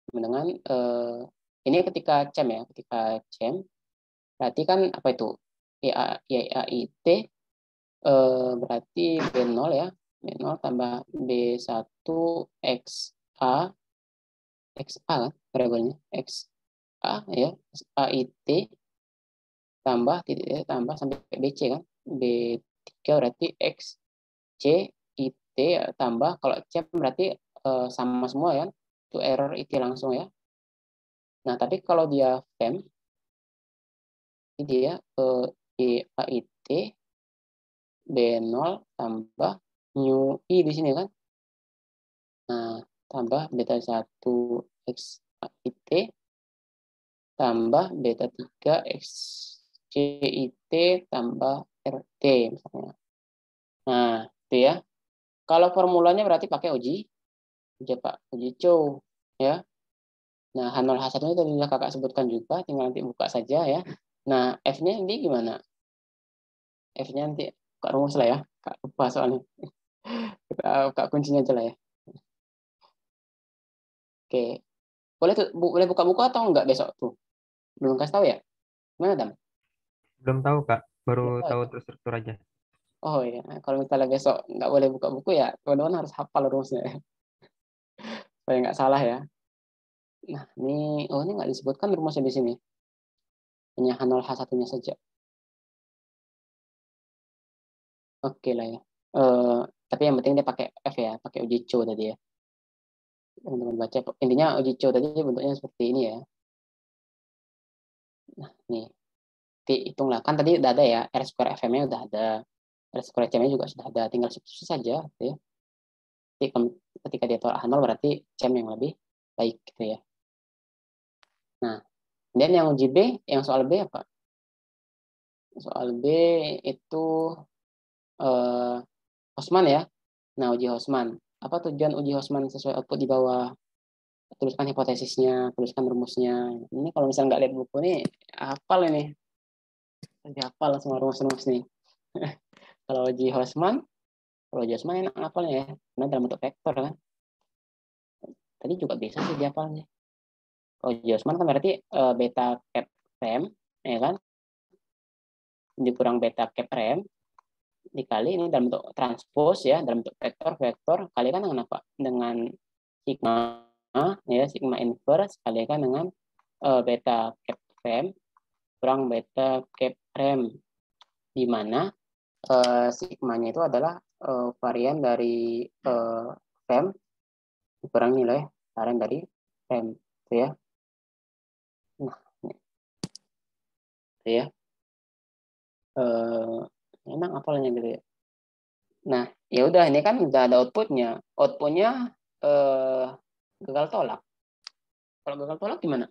dengan ini ketika CEM ya, ketika CEM berarti kan apa itu EAIT berarti B0 ya, B0 tambah B1 XA XA kan variabelnya XA ya, AIT tambah titik tambah sampai BC kan. B3 berarti X C IT tambah kalau C berarti sama semua ya. Itu error IT langsung ya. Nah, tapi kalau dia FEM ini dia AIT B0 tambah new I di sini kan. Nah, tambah beta 1 X IT tambah beta 3 X CIT tambah RT misalnya. Nah, itu ya. Kalau formulanya berarti pakai uji Chow ya. Nah, H0H1 ini tadi sudah kakak sebutkan juga, tinggal nanti buka saja ya. Nah, F-nya ini gimana? F-nya nanti buka rumus lah ya. Kak lupa soalnya. Kita buka kuncinya aja lah ya. Oke. Boleh tuh, boleh buka-buka atau enggak besok tuh? Belum kasih tahu ya? Gimana, Dam? Belum tahu, Kak. Baru Belum tahu tahu ya? terstruktur aja. Oh iya, nah, kalau misalnya besok nggak boleh buka buku ya, teman-teman harus hafal rumusnya ya, supaya nggak salah ya. Nah, ini nggak disebutkan rumusnya di sini. Hanya H0H1-nya saja. Oke lah ya. Tapi yang penting dia pakai F ya, pakai uji co tadi ya. Teman-teman baca. Intinya uji co tadi bentuknya seperti ini ya. Nah, nih. Hitunglah. Kan tadi udah ada ya, R square FM-nya udah ada. Resiko CM-nya juga sudah ada, tinggal substitusi saja, gitu ya. Jadi ketika dia tolak nol berarti CM yang lebih baik, gitu ya. Nah, dan yang uji B, yang soal B apa? Soal B itu Hosman ya. Nah, uji Hosman. Apa tujuan uji Hosman sesuai output di bawah? Tuliskan hipotesisnya, tuliskan rumusnya. Ini kalau misalnya nggak lihat buku ini, hafal ini. Jadi hafal semua rumus-rumus nih. Kalau uji Hosman, enak hafalnya ya. Karena dalam bentuk vektor kan. Tadi juga bisa sih dihafalnya. Kalau uji Hosman kan berarti beta cap rem, ya kan? Dikurang beta cap rem, dikali ini dalam bentuk transpose ya, dalam bentuk vektor kali kan dengan apa? Dengan sigma ya, sigma inverse kalikan dengan beta cap rem kurang beta cap rem, di mana sigmanya itu adalah varian dari rem kurang nilai varian dari rem, itu ya. Nah, itu ya. Enak apalnya gitu ya. Nah, ya udah ini kan udah ada outputnya. Outputnya gagal tolak. Kalau gagal tolak gimana?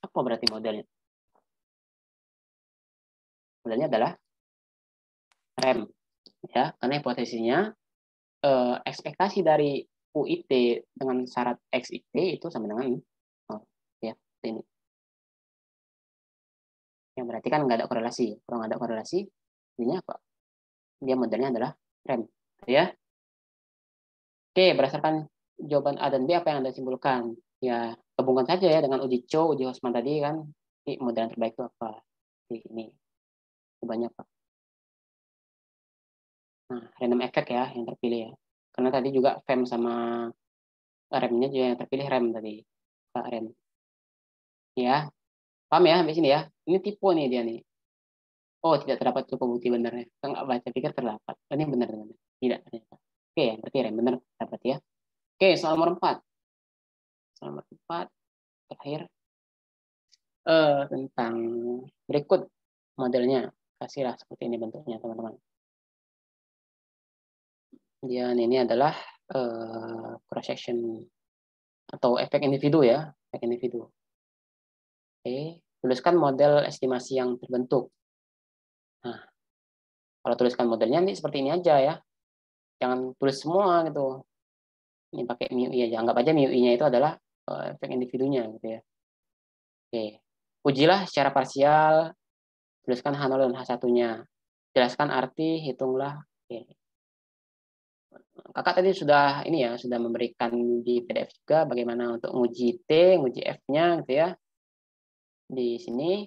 Apa berarti modelnya? Modelnya adalah rem, ya, karena hipotesisnya ekspektasi dari UIT dengan syarat XIT itu sama dengan ya ini. Yang berarti kan nggak ada korelasi. Kalau nggak ada korelasi, ini apa? Dia modelnya adalah rem, ya. Oke, berdasarkan jawaban A dan B apa yang Anda simpulkan? Ya, hubungkan saja ya dengan uji Cho, uji Hosman tadi kan. Ini model yang terbaik itu apa? Ini banyak Pak. Nah, random effect ya yang terpilih ya. Karena tadi juga FEM sama remnya juga yang terpilih rem tadi. Pak rem. Ya, paham ya sampai sini ya? Ini tipe nih dia nih. Oh, tidak terdapat cukup bukti benernya. Saya nggak baca pikir terdapat. Ini benar teman. Tidak ternyata. Oke, berarti rem benar dapat ya. Oke, soal nomor 4. Soal nomor 4 terakhir tentang berikut modelnya. Kasihlah seperti ini bentuknya, teman-teman. Dan ini adalah cross section atau efek individu ya, efek individu. Oke, tuliskan model estimasi yang terbentuk. Nah, kalau tuliskan modelnya nih seperti ini aja ya. Jangan tulis semua gitu. Ini pakai mu i aja. Anggap aja mu i-nya itu adalah efek individunya gitu ya. Oke. Ujilah secara parsial, tuliskan H0 dan H1-nya. Jelaskan arti, hitunglah. Oke. Kakak tadi sudah ini ya, sudah memberikan di PDF juga bagaimana untuk nguji T, nguji F-nya gitu ya. Di sini.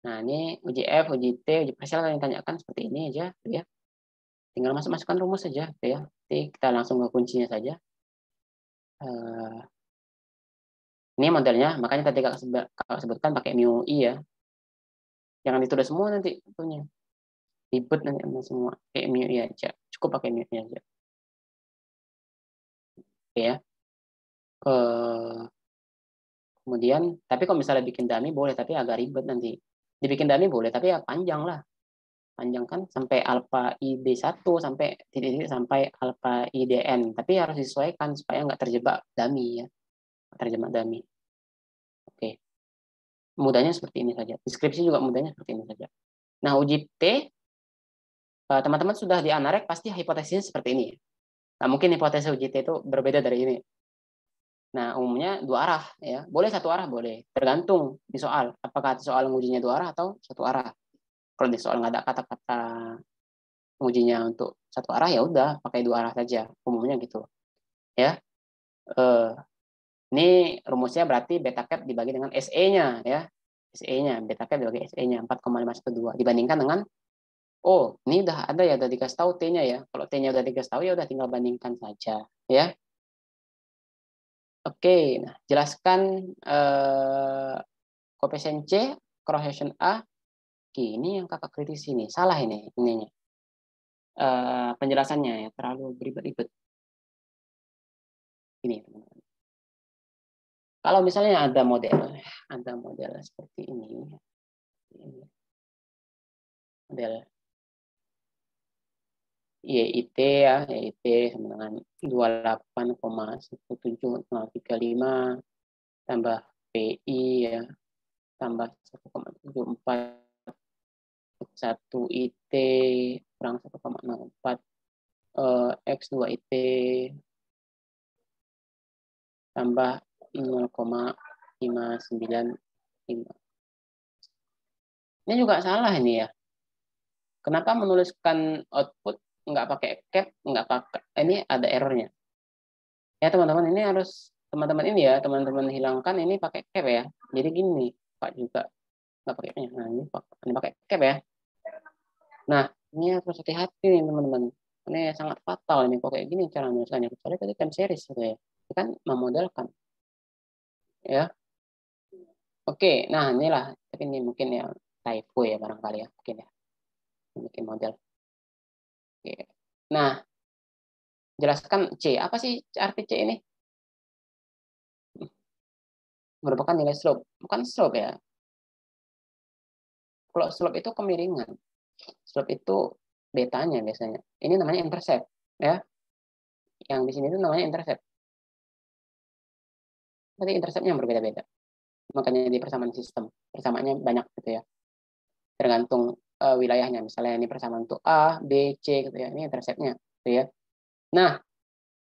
Nah, ini uji F, uji T, uji parsial yang ditanyakan seperti ini aja gitu ya. Tinggal masukkan rumus saja gitu ya. Nanti kita langsung ke kuncinya saja. Ini modelnya, makanya tadi kakak sebutkan pakai mu i ya. Jangan ditulis semua nanti tentunya. Ribet nanti semua. Pakai mu i aja. Cukup pakai mu i aja. Oke ya. Kemudian, tapi kalau misalnya bikin dummy boleh, tapi agak ribet nanti. Dibikin dummy boleh, tapi ya panjang lah. Panjang kan sampai alpha ID1 sampai titik-titik sampai alpha IDN. Tapi harus disesuaikan supaya nggak terjebak dummy ya. Terjebak dummy. Oke. Mudahnya seperti ini saja. Deskripsi juga mudahnya seperti ini saja. Nah, uji T, teman-teman sudah di Anarek pasti hipotesisnya seperti ini. Nah, mungkin hipotesis uji T itu berbeda dari ini. Nah, umumnya dua arah ya. Boleh satu arah boleh. Tergantung di soal. Apakah soal ngujinya dua arah atau satu arah. Kalau di soal nggak ada kata-kata ngujinya untuk satu arah ya udah pakai dua arah saja. Umumnya gitu. Ya. Ini rumusnya berarti beta cap dibagi dengan SE-nya ya. SE-nya, beta cap dibagi SE-nya 4,512 dibandingkan dengan oh, ini udah ada ya, udah dikasih tahu T-nya ya. Kalau T-nya udah dikasih tahu ya udah tinggal bandingkan saja ya. Oke, nah jelaskan koefisien C, cross section A. Oke, ini yang kakak kritisi ini. Salah ini ininya. Penjelasannya ya terlalu beribet-ibet. Ini teman-teman. Kalau misalnya ada model seperti ini. model YIT ya, YIT sama dengan 28,17035 tambah PI ya, tambah 1,74 1 IT kurang 1,04 X2 IT tambah 0,595. Ini juga salah ini ya. Kenapa menuliskan output nggak pakai cap, nggak pakai, ini ada errornya. Ya teman-teman, ini harus teman-teman ini ya, teman-teman hilangkan ini pakai cap ya. Jadi gini, Pak juga nggak pakai nya. Nah, ini pakai cap ya. Nah, ini harus hati-hati nih teman-teman. Ini sangat fatal ini kok kayak gini cara menuliskannya. Kecuali tadi time series gitu ya. Itu kan memodelkan ya. Oke, nah inilah, tapi ini mungkin ya typo ya barangkali ya, mungkin ya. Mungkin model. Oke. Nah, jelaskan C. Apa sih arti C ini? Merupakan nilai slope. Bukan slope ya. Kalau slope itu kemiringan. Slope itu betanya biasanya. Ini namanya intercept ya. Yang di sini itu namanya intercept. Tapi interceptnya yang berbeda-beda. Makanya di persamaan sistem, persamaannya banyak gitu ya. Tergantung wilayahnya. Misalnya ini persamaan untuk A, B, C gitu ya. Ini interceptnya gitu ya. Nah,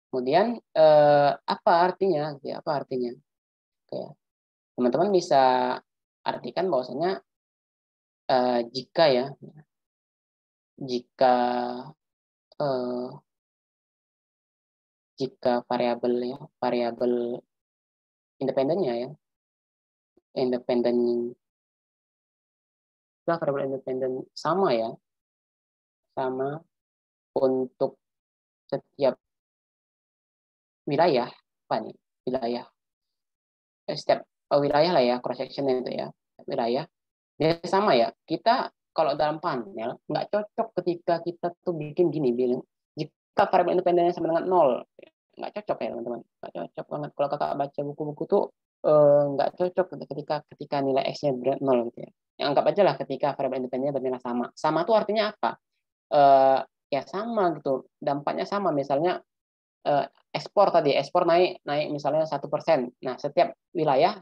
kemudian apa artinya? Ya, apa artinya? Oke, teman-teman bisa artikan bahwasanya jika ya, jika eh, jika variabel ya, variabel independennya ya, independen, variabel independen sama ya, sama untuk setiap wilayah, apa nih, wilayah, setiap wilayah lah ya, cross section itu ya, wilayah, dia sama ya. Kita kalau dalam panel nggak cocok ketika kita tuh bikin gini, bilang jika variabel independennya sama dengan nol, nggak cocok ya teman-teman, nggak cocok banget kalau kakak baca buku-buku tuh nggak cocok ketika ketika nilai x-nya berat nol gitu ya. Yang anggap aja lah ketika variabel independennya bernilai sama. Sama tuh artinya apa? Eh, ya sama gitu, dampaknya sama. Misalnya ekspor tadi, ekspor naik naik misalnya 1%. Nah setiap wilayah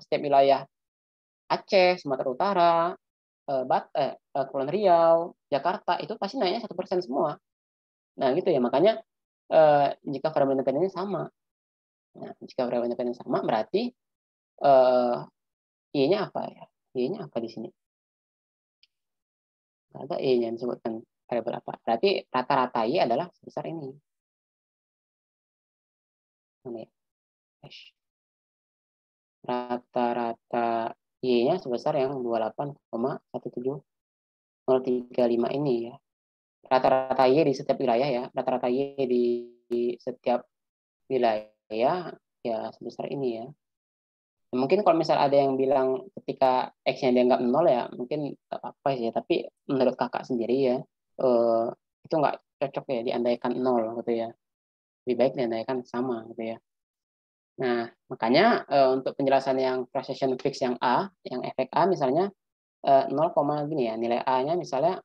Aceh, Sumatera Utara, Kepulauan Riau, Jakarta itu pasti naiknya 1% semua. Nah gitu ya, makanya jika variabel independennya sama. Nah, jika variabel independen sama berarti Y-nya apa ya? Y-nya apa di sini? Ada Y-nya disebutkan variabel apa? Berarti rata-rata Y adalah sebesar ini. Rata-rata Y-nya sebesar yang 28,17035 ini ya. Rata-rata Y di setiap wilayah ya. Rata-rata Y di setiap wilayah ya sebesar ini ya. Mungkin kalau misal ada yang bilang ketika X-nya dianggap nol ya, mungkin nggak apa-apa sih. Tapi menurut kakak sendiri ya, eh, itu nggak cocok ya diandaikan nol gitu ya. Lebih baik diandaikan sama gitu ya. Nah, makanya untuk penjelasan yang precision fix yang A, yang efek A misalnya 0, gini ya, nilai A-nya misalnya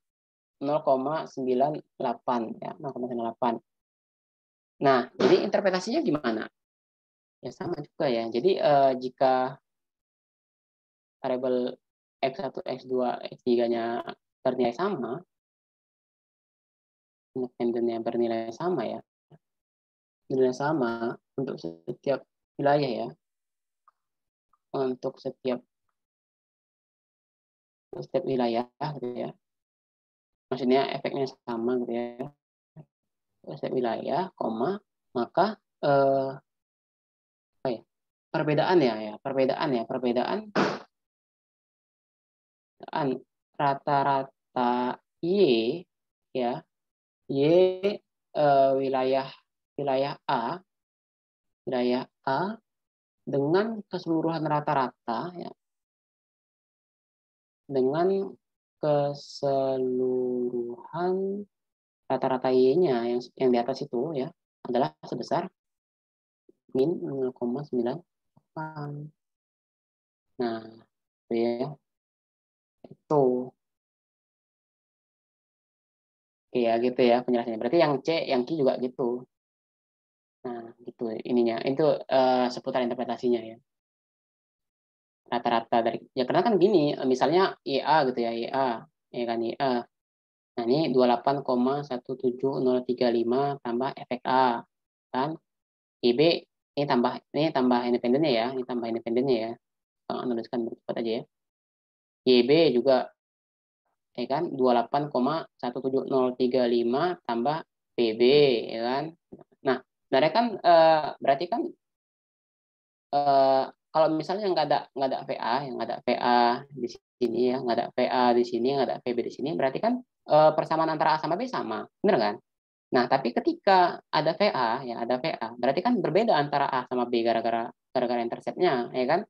0,98 ya, 0,98. Nah, jadi interpretasinya gimana? Ya sama juga ya. Jadi jika variabel X1, X2, X3-nya bernilai sama, independennya bernilai sama ya, bernilai sama untuk setiap wilayah ya, untuk setiap wilayah gitu ya. Maksudnya efeknya sama gitu ya, setiap wilayah, maka eh, apa ya? Perbedaan perbedaan rata-rata Y ya, Y wilayah wilayah A, wilayah A dengan keseluruhan rata-rata ya, dengan keseluruhan rata-rata Y-nya yang di atas itu ya adalah sebesar min 0,98. Nah, itu ya. Itu Iya gitu ya penjelasannya. Berarti yang C, yang Q juga gitu. Nah, gitu ininya. Itu seputar interpretasinya ya. Rata-rata dari ya karena kan gini, misalnya IA gitu ya, IA ya kan IA. Nah, ini 28,17035 tambah efek A kan. IB ini tambah independennya ya, ini tambah independennya ya. Menuliskan cepat aja ya. YB juga ya kan 28,17035 tambah PB ya kan. Nah, sebenarnya kan berarti kan kalau misalnya nggak ada VA, yang nggak ada VA di sini ya, nggak ada VA di sini, nggak ada PB di sini, berarti kan persamaan antara A sama B sama, benar kan? Nah, tapi ketika ada VA, ya ada VA, berarti kan berbeda antara A sama B gara-gara interceptnya, ya kan?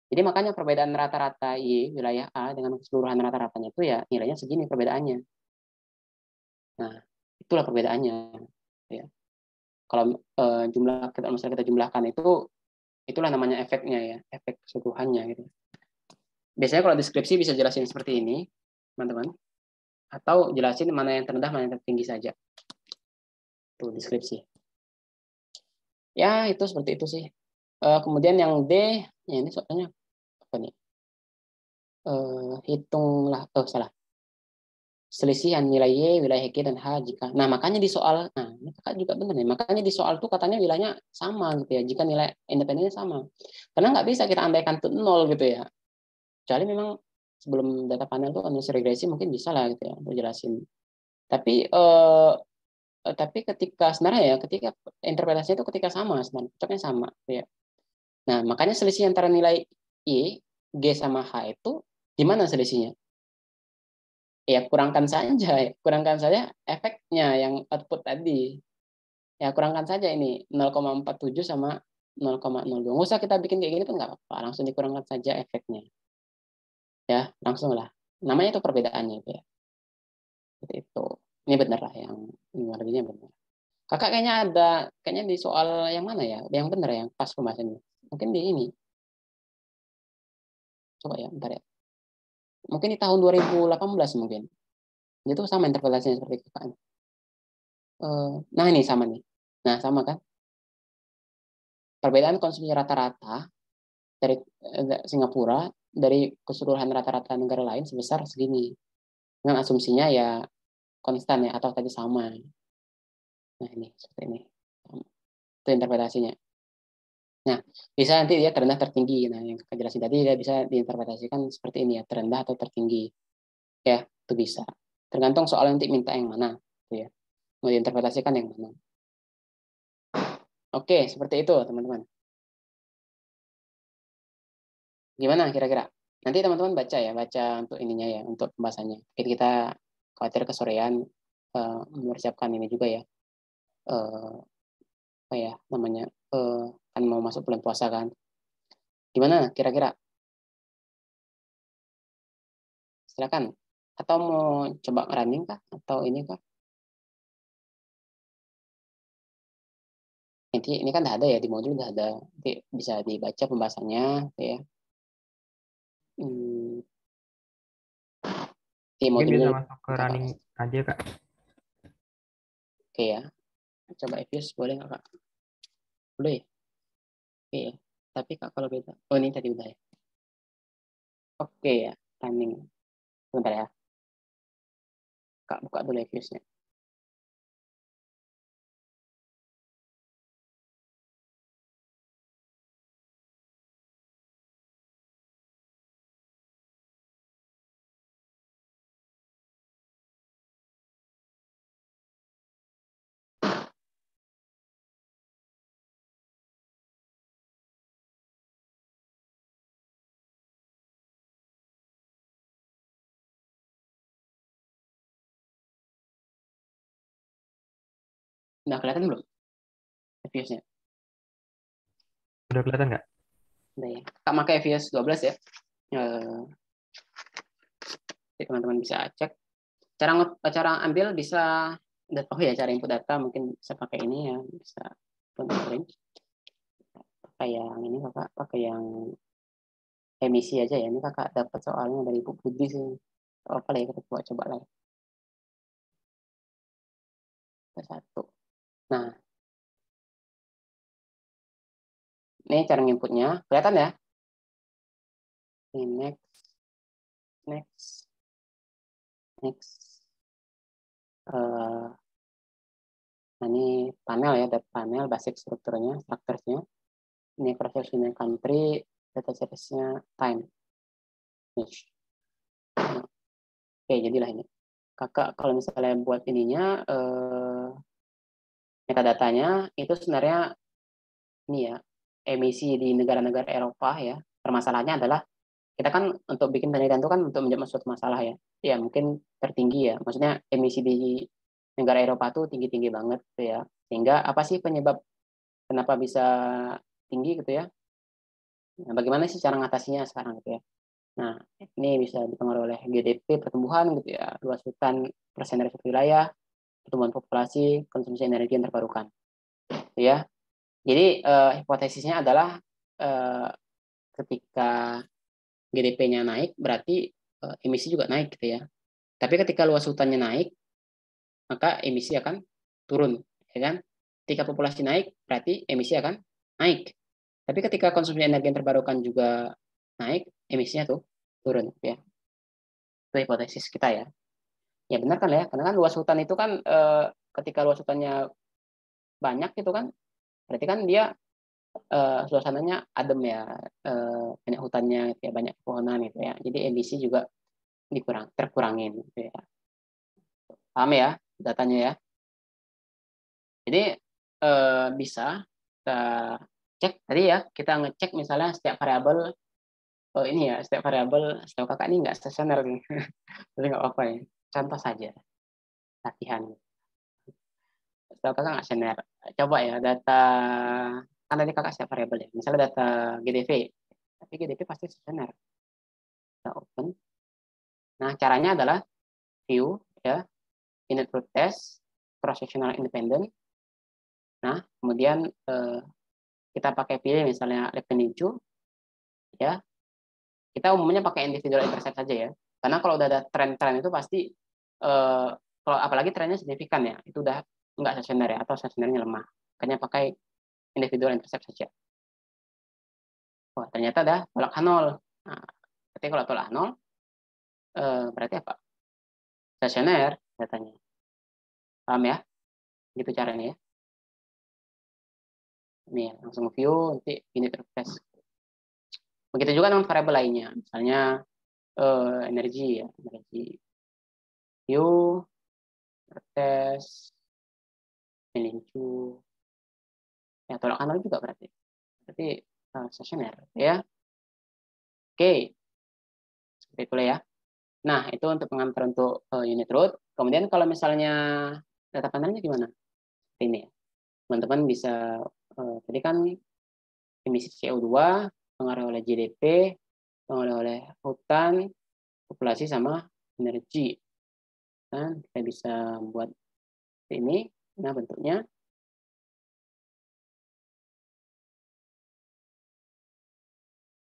Jadi makanya perbedaan rata-rata Y wilayah A dengan keseluruhan rata-ratanya itu ya nilainya segini perbedaannya. Nah, itulah perbedaannya. Ya. Kalau misalnya kita jumlahkan itulah namanya efeknya ya, efek keseluruhannya gitu. Biasanya kalau deskripsi bisa jelasin seperti ini, teman-teman. Atau jelasin mana yang terendah, mana yang tertinggi saja. Tuh deskripsi. Ya, itu seperti itu sih. Kemudian yang D, ya ini soalnya apa nih? Hitunglah, salah. Selisihan nilai Y, wilayah G, dan H jika. Nah, makanya di soal, nah ini kakak juga benar nih, makanya di soal tuh katanya wilayahnya sama gitu ya, jika nilai independennya sama. Karena nggak bisa kita andaikan tuh nol gitu ya. Kecuali memang sebelum data panel tuh analisis regresi mungkin bisa lah gitu ya, untuk jelasin. Tapi ketika sebenarnya ya, ketika interpretasinya itu ketika sama, sebenarnya cocoknya sama gitu ya. Nah, makanya selisih antara nilai Y, G sama H itu di mana selisihnya? Ya kurangkan saja efeknya yang output tadi. Ya kurangkan saja ini 0,47 sama 0,02. Nggak usah kita bikin kayak gini tuh nggak apa-apa, langsung dikurangkan saja efeknya. Ya, langsung lah. Namanya itu perbedaannya itu ya. Seperti itu. Ini benar lah yang ini benar. Kakak kayaknya di soal yang mana ya? Yang benar yang pas pembahasannya. Mungkin di ini. Coba ya, bentar ya. Mungkin di tahun 2018 mungkin. Itu sama interpretasinya seperti kakak. Nah ini sama nih. Nah sama kan? Perbedaan konsumsi rata-rata dari Singapura dari keseluruhan rata-rata negara lain sebesar segini. Dengan asumsinya ya konstan ya atau tadi sama. Nah ini seperti ini. Itu interpretasinya. Nah, bisa nanti dia terendah tertinggi. Nah, yang kakak jelasin tadi dia bisa diinterpretasikan seperti ini ya, terendah atau tertinggi. Ya, itu bisa. Tergantung soal nanti minta yang mana, gitu ya. Mau diinterpretasikan yang mana. Oke, seperti itu, teman-teman. Gimana kira-kira? Nanti teman-teman baca ya, baca untuk ininya ya, untuk pembahasannya. Mungkin kita khawatir kesorean mempersiapkan ini juga ya. Apa ya namanya? Kan mau masuk bulan puasa kan. Gimana kira-kira? Silakan. Atau mau coba running kah? Atau ini kah? Nanti ini kan udah ada ya di modul udah ada. Nanti bisa dibaca pembahasannya gitu ya. Hmm, di Mungkin modulnya bisa lebih masuk ke kakak. running aja, Kak. Oke ya. Coba Evius boleh nggak kak? Boleh ya? Oke ya. Tapi kak kalau beda. Oh ini tadi udah ya. Oke ya. Running. Sebentar ya. Kak buka dulu Eviusnya. Udah kelihatan belum? Eviusnya. Udah kelihatan nggak? Udah ya. Kak pakai Evius 12 ya. Eh, teman-teman bisa cek. Cara ambil bisa oh ya cara input data mungkin bisa pakai ini ya bisa pakai yang ini kakak pakai yang emisi aja ya ini kakak dapat soalnya dari Bu Budi sih apa lah ya kita coba lah Satu. Nah, ini cara inputnya. Kelihatan ya? Ini next. Nah, ini panel ya, data panel, basic strukturnya, strukturnya. Ini professional country, data series-nya time. Niche. Oke, jadilah ini. Kakak kalau misalnya buat ininya, metadatanya itu sebenarnya ini ya, emisi di negara-negara Eropa ya. Permasalahannya adalah kita kan untuk bikin penelitian itu kan untuk menjawab suatu masalah ya. Ya mungkin tertinggi ya. Maksudnya emisi di negara Eropa tuh tinggi-tinggi banget gitu ya. Sehingga apa sih penyebab kenapa bisa tinggi gitu ya? Nah, bagaimana sih cara ngatasinya sekarang gitu ya? Nah, ini bisa dipengaruhi oleh GDP, pertumbuhan gitu ya, luas hutan, persen dari suatu wilayah, pertumbuhan populasi, konsumsi energi yang terbarukan. Gitu ya. Jadi hipotesisnya adalah eh, ketika GDP-nya naik, berarti emisi juga naik gitu ya. Tapi ketika luas hutannya naik, maka emisi akan turun, ya kan? Ketika populasi naik, berarti emisi akan naik. Tapi ketika konsumsi energi yang terbarukan juga naik, emisinya tuh turun, ya. Itu hipotesis kita ya. Ya benar kan ya? Karena kan luas hutan itu kan ketika luas hutannya banyak itu kan, berarti kan dia suasananya adem ya, banyak hutannya, gitu ya, banyak pohonan gitu ya. Jadi emisi juga terkurangin, gitu ya. Paham ya datanya ya? Jadi bisa kita cek tadi ya, kita ngecek misalnya setiap variabel. Oh ini ya, setiap variabel setahu kakak ini nggak stasioner nih, jadi nggak apa-apa ya. Contoh saja latihan. Setahu kakak nggak stasioner. Coba ya data, kan tadi kakak setiap variabel ya. Misalnya data GDP, tapi GDP pasti stasioner. Kita open. Nah caranya adalah view ya, init root test, cross sectional independent. Nah kemudian kita pakai pilih misalnya Lepenicu ya, kita umumnya pakai individual intercept saja ya, karena kalau udah ada tren-tren itu pasti kalau apalagi trennya signifikan ya, itu udah nggak stasioner ya, atau stasionernya lemah, makanya pakai individual intercept saja. Oh ternyata ada tolak nol. Nah, ketika kalau tolak nol berarti apa, stasioner datanya. Paham ya, gitu caranya ya. Ini ya, langsung view nanti unit request. Begitu juga dengan variabel lainnya, misalnya energi ya, energi view tes meninju ya, tolak nol juga berarti stasioner ya. Oke, seperti itu ya. Nah itu untuk pengantar untuk unit root. Kemudian kalau misalnya data panelnya gimana, ini ya teman-teman bisa tadi kan emisi CO2 pengaruh oleh GDP, pengaruh oleh hutan, populasi sama energi. Nah kita bisa buat ini. Nah bentuknya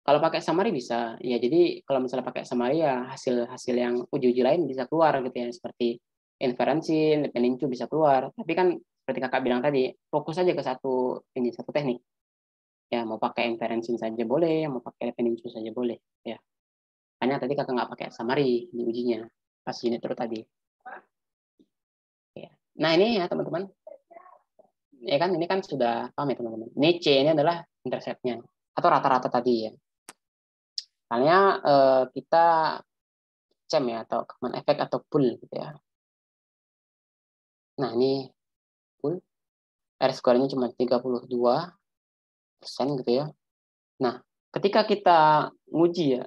kalau pakai summary bisa ya. Jadi kalau misalnya pakai summary ya hasil-hasil yang uji-uji lain bisa keluar gitu ya, seperti inferensi, penincu bisa keluar. Tapi kan seperti kakak bilang tadi, fokus aja ke satu teknik. Ya mau pakai inferensi saja boleh, mau pakai penincu saja boleh ya. Hanya tadi kakak nggak pakai summary di ujinya pas unit terus tadi. Ya. Nah ini ya teman-teman, ya kan ini kan sudah paham ya teman-teman. Ini C ini adalah interceptnya atau rata-rata tadi ya. Soalnya kita cem ya, atau command effect atau pull gitu ya. Nah ini pull, R square-nya cuma 32% gitu ya. Nah ketika kita nguji ya,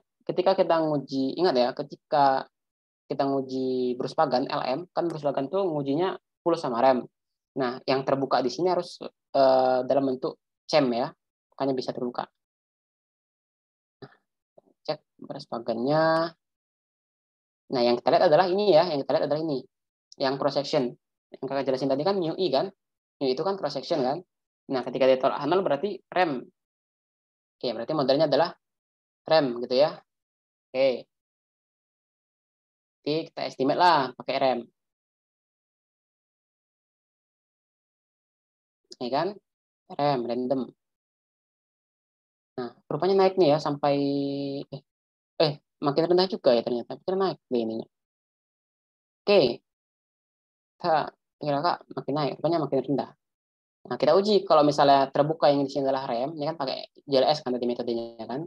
ingat ya, ketika kita nguji Bruce Pagan LM, kan Bruce Pagan tuh ngujinya pull sama rem. Nah yang terbuka di sini harus dalam bentuk cem ya, makanya bisa terbuka. Cek Bruce Pagan-nya. Nah yang kita lihat adalah ini ya, yang cross section. Yang kakak jelasin tadi kan mu i kan, mu itu kan cross section kan. Nah ketika dia tolak nol berarti rem. Oke, berarti modelnya adalah rem gitu ya. Oke, jadi kita estimate lah pakai rem. ya kan? RAM random. Nah, rupanya naik nih ya sampai makin rendah juga ya ternyata. Kita naik deh ininya. Oke, kita kira Kak makin naik, rupanya makin rendah. Nah, kita uji kalau misalnya terbuka yang di sini adalah RAM, ini kan pakai JLS kan tadi metodenya kan.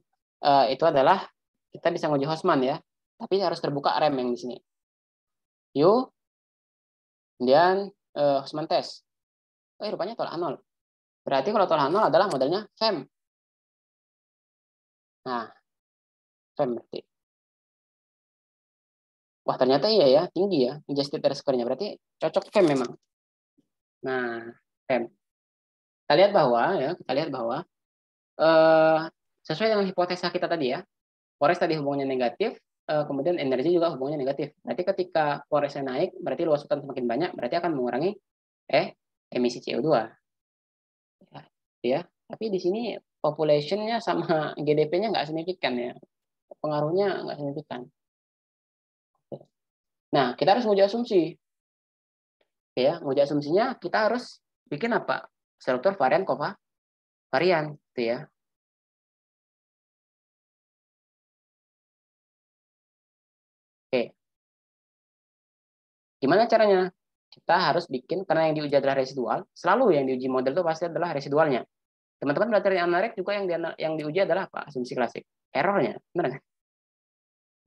Itu adalah kita bisa nguji Hosman ya, tapi harus terbuka RAM yang di sini. Yuk, kemudian Hosman test. Rupanya tolak 0. Berarti kalau tolak 0 adalah modelnya FEM. Nah, FEM berarti. Wah, ternyata iya ya, tinggi ya adjusted error score-nya. Berarti cocok FEM memang. Nah, FEM. Kita lihat bahwa sesuai dengan hipotesa kita tadi ya, Forest tadi hubungannya negatif, kemudian energi juga hubungannya negatif. Berarti ketika Forestnya naik, berarti luas hutan semakin banyak, berarti akan mengurangi emisi CO2. Ya, tapi di sini population-nya sama GDP-nya nggak signifikan ya. Pengaruhnya nggak signifikan. Nah, kita harus menguji asumsi. Ya, menguji asumsinya kita harus bikin apa? Struktur varian varian, gitu ya. Oke. Gimana caranya? Kita harus bikin, karena yang diuji adalah residual, selalu yang diuji model itu pasti adalah residualnya. Teman-teman belajar yang analek juga yang diuji adalah apa? Asumsi klasik. Errornya, benar kan?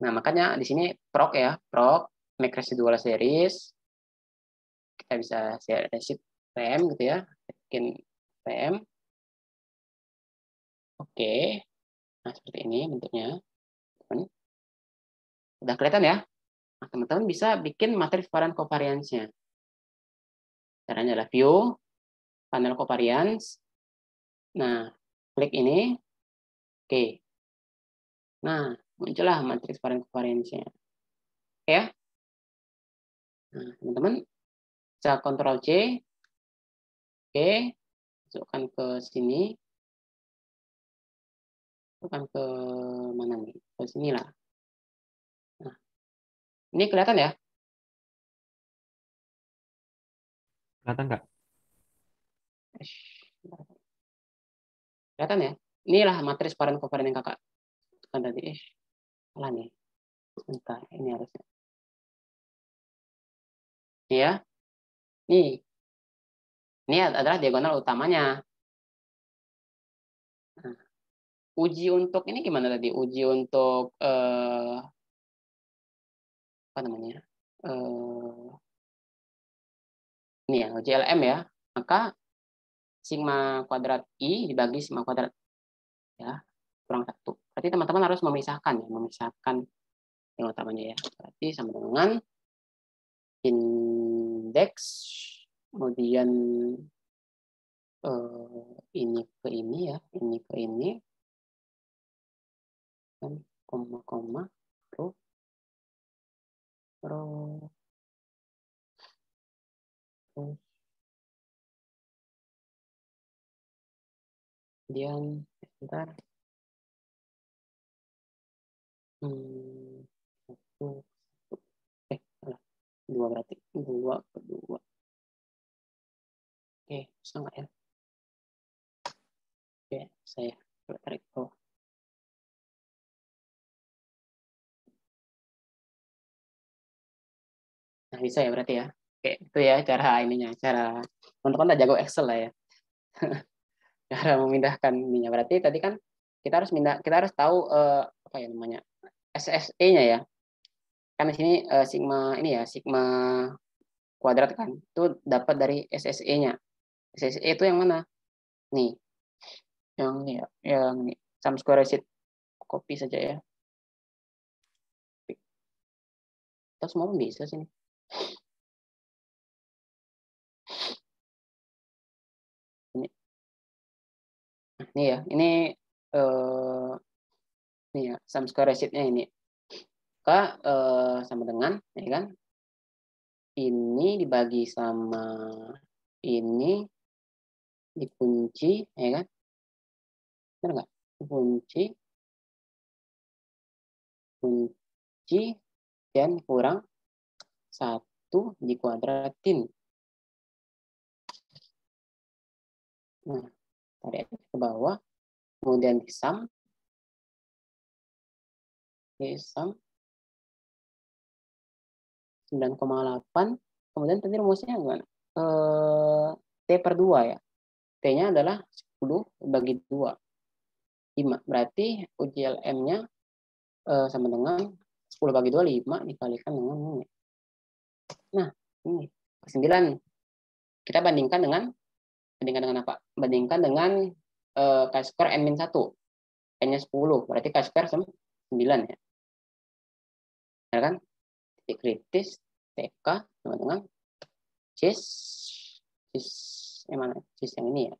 Nah, makanya di sini proc ya, proc, make residual series. Kita bisa share resid PM gitu ya, bikin PM. Oke, nah seperti ini bentuknya. Udah kelihatan ya? Nah, teman-teman bisa bikin matriks varian covariance-nya. Caranya adalah view, panel covariance. Nah, klik ini. Oke. Nah, muncullah matriks varian covariance-nya. Oke ya? Nah, teman-teman bisa Ctrl C. Oke. Masukkan ke sini. Masukkan ke mana nih? Ke sini lah. Nah, ini kelihatan ya? Kelihatan nggak? Kelihatan ya? Inilah matriks varian covariance yang kakak tekan tadi. Salah nih. Sebentar, ini harusnya. Ini ya. Nih. Ini adalah diagonal utamanya. Nah, uji untuk ini gimana tadi? Uji untuk apa namanya? Ini ya, uji LM ya. Maka sigma kuadrat I dibagi sigma kuadrat ya, kurang 1. Berarti teman-teman harus memisahkan ya, memisahkan yang utamanya ya. Berarti sama dengan indeks, kemudian ini ke ini ya, ini ke ini, dan koma-koma, terus kemudian sebentar, satu, salah, 2 berarti 2 ke 2. Oke, sama ya. Oke, saya tarik bawah. Nah, bisa ya berarti ya. Oke, itu ya cara ininya, cara teman-teman udah jago Excel lah ya. Cara memindahkan ininya. Berarti tadi kan kita harus tahu apa ya namanya? SSE-nya ya. Kan di sini sigma ini ya, sigma kuadrat kan. Itu dapat dari SSE-nya. SSE itu yang mana? Nih, yang ini ya, yang ini. Sum square recit, copy saja ya. Kita semua pun bisa sini. Ini ya, ini ya, sum square recit-nya ini. Maka sama dengan, ya kan? Ini dibagi sama ini dikunci, ya kan? Benar nggak? Kunci, kunci, dan kurang 1 dikuadratin. Nah, tarik ke bawah, kemudian di sum 9,8, kemudian tadi rumusnya gimana? T per 2 ya. T-nya adalah 10 bagi 2, 5. Berarti UJLM-nya sama dengan 10 bagi 2, 5 dikalikan dengan ini. Nah, ini 9. Kita bandingkan dengan apa? Bandingkan dengan chi-square n-1. N-nya 10, berarti chi-square sama 9 ya. Ya kan? Titik kritis TK sama dengan cis yang mana? Cis yang ini ya.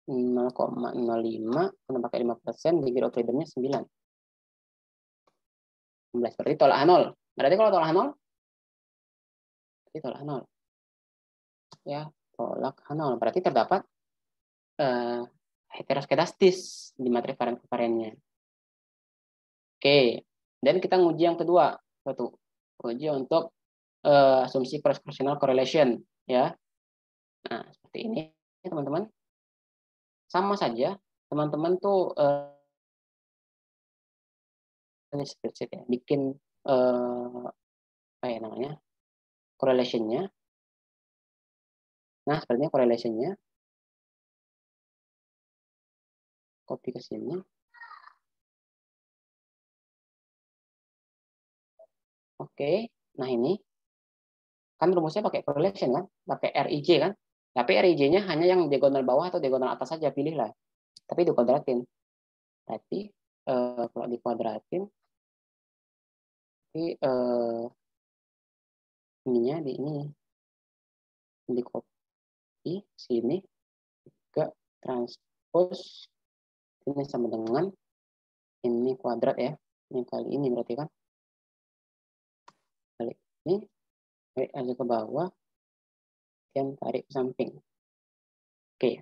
0,05 karena pakai 5%, degree of freedom-nya 9. 16. Berarti tolak H0. Berarti kalau tolak H0, berarti tolak H0. Ya, tolak H0. Berarti terdapat heteroskedastis di matriks varian-variannya. Oke. Dan kita nguji yang kedua. Uji untuk asumsi cross-correlational correlation. Ya. Nah, seperti ini, teman-teman. Sama saja, teman-teman tuh ini spreadsheet ya, bikin apa ya namanya, correlation-nya. Nah, sepertinya correlation-nya. Copy ke sini. Oke, nah ini kan rumusnya pakai correlation kan, pakai RIJ kan. Tapi RIJ-nya hanya yang diagonal bawah atau diagonal atas saja, pilihlah. Tapi dikuadratin. Berarti kalau dikuadratin, ininya di ini, di copy sini, juga transpose ini sama dengan ini kuadrat ya. Ini kali ini berarti kan. Kali ini tarik aja ke bawah, dan tarik ke samping. Oke.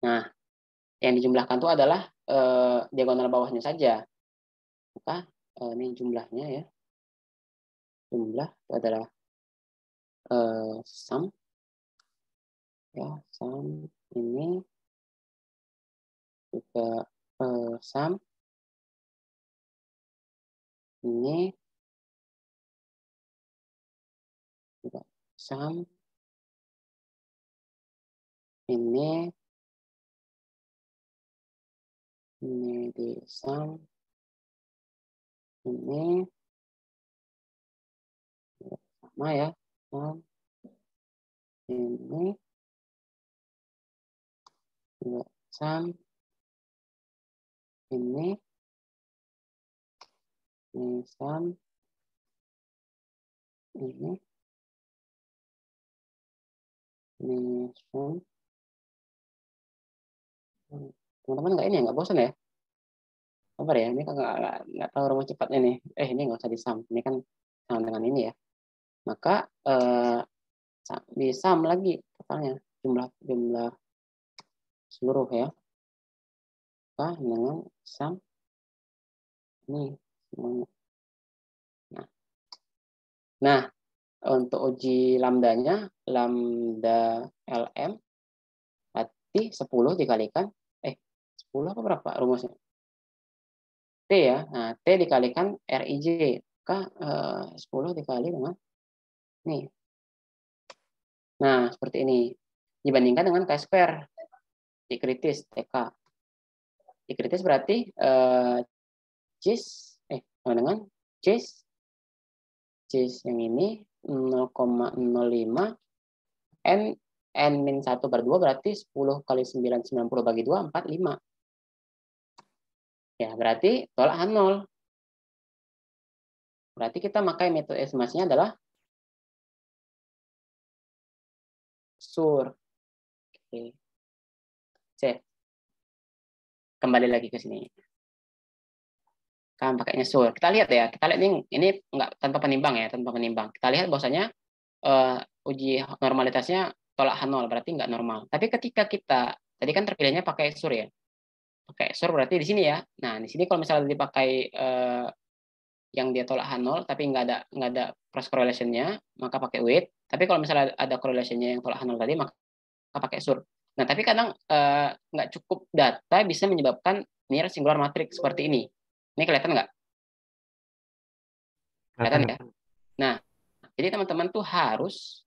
Nah, yang dijumlahkan itu adalah diagonal bawahnya saja. Maka ini jumlahnya ya. Jumlah itu adalah sum. Ya, sum ini juga sum ini juga sum ini di sum ini sama ya, sum ini juga sum ini sum ini sum. Teman-teman nggak ini nggak bosan ya? Apa ya? Ini kan nggak tahu rumus cepatnya nih. Ini nggak usah disam. Ini kan sama dengan ini ya. Maka disam lagi totalnya jumlah seluruh ya. Maka dengan sum ini semuanya. Nah, untuk uji lambdanya, lambda LM berarti 10 dikalikan 10 apa berapa rumusnya? T ya. Nah, T dikalikan RIJ. Maka 10 dikali dengan ini. Nah, seperti ini. Dibandingkan dengan chi-square. Di kritis, TK. Di kritis berarti cis dengan cis yang ini 0,05 n-1 per 2 berarti 10 kali 9, 90 bagi 2, 45. Ya, berarti tolak H0. Berarti kita pakai metode estimasinya adalah SUR. Oke. Cek. Kembali lagi ke sini. Kan pakainya SUR. Kita lihat ya, kita lihat ini enggak tanpa penimbang ya, tanpa penimbang. Kita lihat bahwasanya uji normalitasnya tolak H0, berarti enggak normal. Tapi ketika kita tadi kan terpilihnya pakai SUR ya. Pakai SUR berarti di sini ya. Nah, di sini kalau misalnya dipakai yang dia tolak H0 tapi nggak ada cross correlation-nya, maka pakai weight. Tapi kalau misalnya ada correlation-nya yang tolak H0 tadi, maka pakai SUR. Nah, tapi kadang nggak cukup data bisa menyebabkan near singular matrix seperti ini. Ini kelihatan nggak? Kelihatan Kelihatan nggak? ya? Nah, jadi teman-teman tuh harus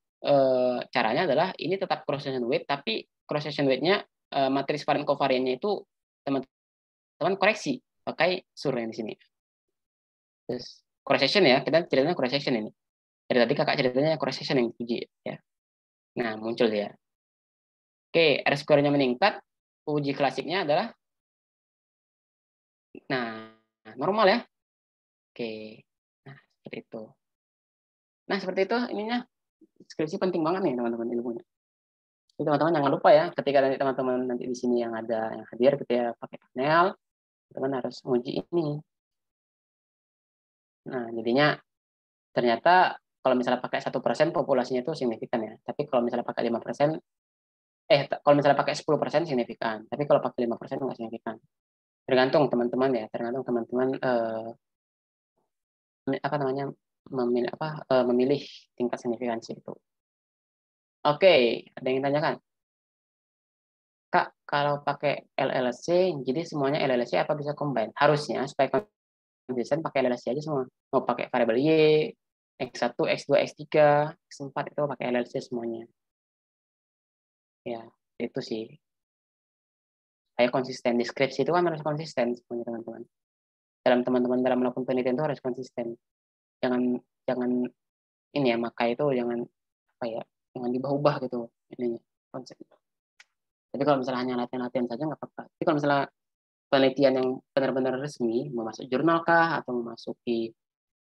caranya adalah ini tetap cross section weight, tapi cross section weight-nya matriks varian kovariannya itu teman-teman koreksi pakai sur yang di sini. Terus cross section ya, kita ceritanya cross section ini. Dari tadi kakak ceritanya cross section yang diuji ya. Nah, muncul dia. Oke, R square-nya meningkat. Uji klasiknya adalah nah, normal ya. Oke. Nah, seperti itu. Nah, seperti itu ininya. Skripsi penting banget nih teman-teman ilmunya. Jadi teman-teman jangan lupa ya, ketika nanti teman-teman nanti di sini yang ada yang hadir ketika pakai panel, teman harus menguji ini. Nah, jadinya ternyata kalau misalnya pakai 1% populasinya itu signifikan ya. Tapi kalau misalnya pakai 5%, kalau misalnya pakai 10% signifikan. Tapi kalau pakai 5% nggak signifikan. Tergantung teman-teman ya, tergantung teman-teman apa namanya memilih tingkat signifikansi itu. Oke, ada yang tanyakan? Kak, kalau pakai LLC, jadi semuanya LLC apa bisa combine? Harusnya supaya konsisten pakai LLC aja semua. Mau pakai variabel Y, X1, X2, X3, X4 itu pakai LLC semuanya. Ya, itu sih. Kayak konsisten. Deskripsi itu kan harus konsisten semuanya teman-teman. Dalam melakukan penelitian itu harus konsisten. Jangan jangan ini ya, maka itu jangan apa ya, jangan diubah-ubah gitu ininya konsep. Tapi kalau misalnya hanya latihan-latihan saja nggak apa-apa. Tapi kalau misalnya penelitian yang benar-benar resmi, mau masuk jurnal kah atau memasuki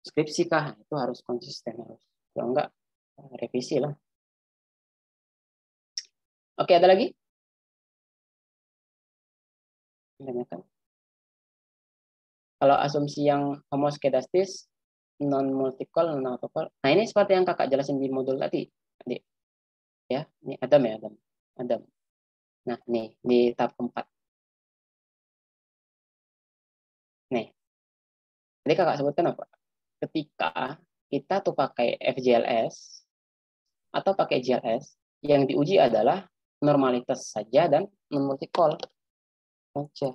skripsi kah, itu harus konsisten harus. Kalau enggak revisi lah. Oke, ada lagi? Tanyakan. Kalau asumsi yang homoskedastis, non multikol, non autokol. Nah, ini seperti yang kakak jelasin di modul tadi, adik. Ya, ini Adam ya, Adam. Adam. Nah, nih di tahap keempat. Nih, jadi kakak sebutkan apa? Ketika kita tuh pakai FGLS atau pakai GLS, yang diuji adalah normalitas saja dan non multikol saja.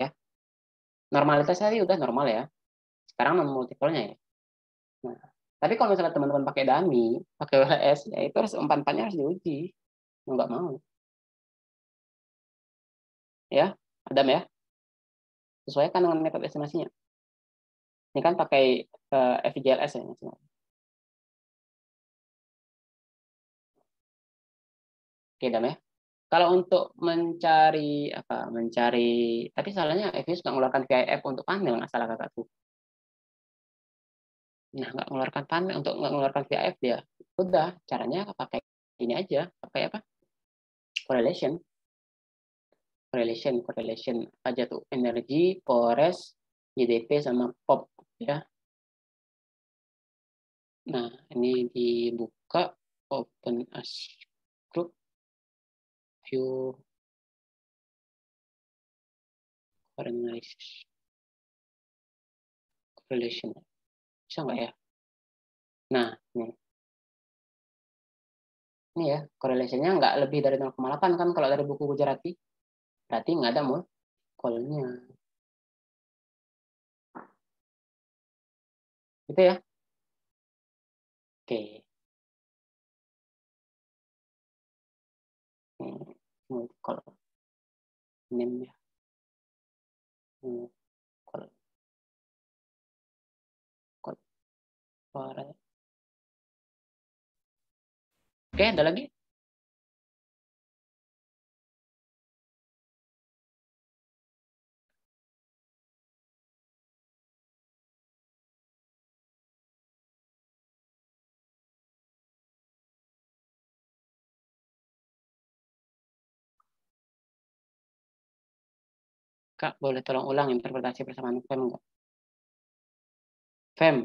Ya, normalitas tadi udah normal ya. Sekarang non multikolnya ya. Nah, tapi kalau misalnya teman-teman pakai dummy, pakai WHS, ya itu harus empat-empatnya harus diuji. Mau nggak mau. Ya, Adam ya. Sesuaikan dengan metode estimasinya. Ini kan pakai FGLS ya. Oke, Adam ya. Kalau untuk mencari, tapi salahnya FIS nggak mengeluarkan VIF untuk panel, nggak salah kakak tuh. Nah, nggak mengeluarkan panel, untuk nggak mengeluarkan VIF dia. Udah, caranya pakai ini aja, pakai apa? Correlation. Correlation aja tuh. Energi, Pores, GDP, sama POP. Ya. Nah, ini dibuka, open as group, view correlation. Bisa nggak ya? Nah, ini ya, correlation-nya nggak lebih dari 0,8 kan kalau dari buku Gujarati. Berarti nggak ada molekülnya. Gitu ya. Oke. Molekul. Name-nya. Molekul. Oke, ada lagi? Kak, boleh tolong ulang interpretasi persamaan FEM nggak? FEM.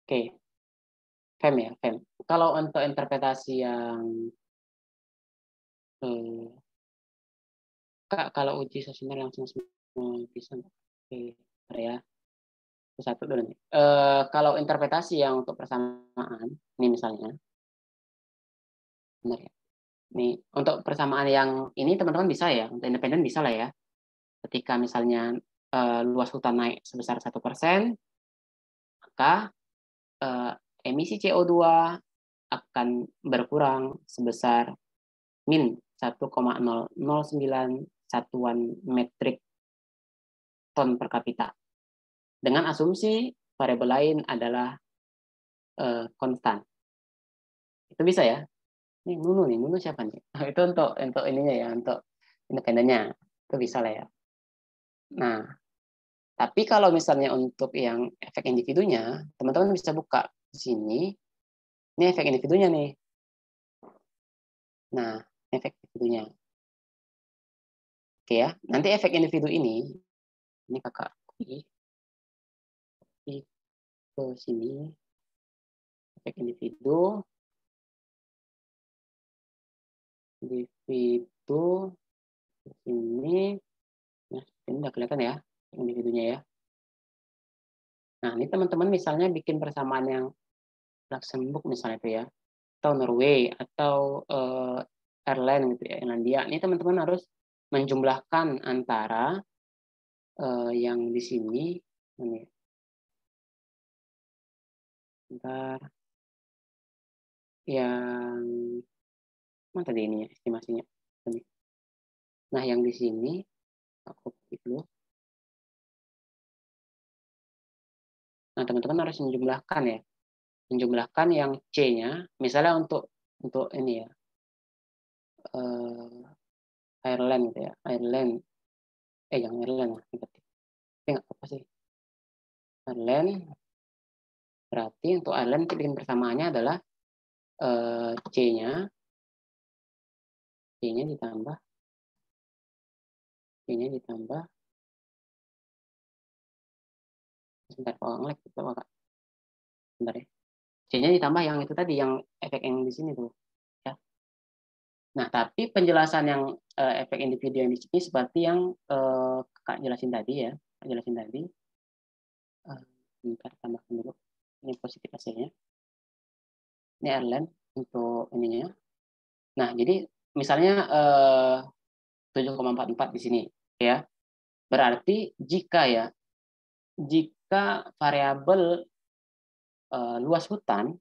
Oke, FEM ya, FEM. Kalau untuk interpretasi yang Kak, kalau uji sosial langsung semua bisa nggak? Oke, bentar ya. Satu dulu nih. Kalau interpretasi yang untuk persamaan, ini misalnya, Benar ya. Nih, untuk persamaan yang ini teman-teman bisa ya, untuk independen bisa lah ya. Ketika misalnya luas hutan naik sebesar 1%, maka eh, emisi CO2 akan berkurang sebesar min 1,009 satuan metrik ton per kapita. Dengan asumsi variabel lain adalah konstan. Itu bisa ya. Nih, Nunu siapa nih? Itu untuk ininya ya, untuk independennya. Itu bisa lah ya. Nah, tapi kalau misalnya untuk yang efek individunya, teman-teman bisa buka di sini. Ini efek individunya nih. Nah, efek individunya. Oke ya. Nanti efek individu ini kakak ke sini. Efek individu di sini. Nah, ini udah kelihatan ya individunya ya. Nah, ini teman-teman misalnya bikin persamaan yang Luxembourg misalnya itu ya, atau Norway, atau Ireland gitu ya, Irlandia. Ini teman-teman harus menjumlahkan antara yang di sini, ini, bentar, yang mana tadi ini ya estimasinya. Nah, yang di sini aku klik dulu. Nah, teman-teman harus menjumlahkan ya, menjumlahkan yang C-nya, misalnya untuk ini ya, Ireland gitu ya, Ireland, yang Ireland lah, tapi nggak apa sih, Ireland. Berarti untuk Ireland bikin persamaannya adalah C-nya C-nya ditambah C-nya ditambah sebentar kalau ngelek itu Kak. Sebentar ya. C-nya ditambah yang itu tadi yang efek yang di sini tuh ya. Nah, tapi penjelasan yang efek individu yang di sini seperti yang Kak jelasin tadi ya. Kak jelasin tadi. Bentar tambahkan dulu. Ini positif hasilnya. Ini Ireland untuk ininya. Nah, jadi misalnya 7,44 di sini ya. Berarti jika variabel luas hutan,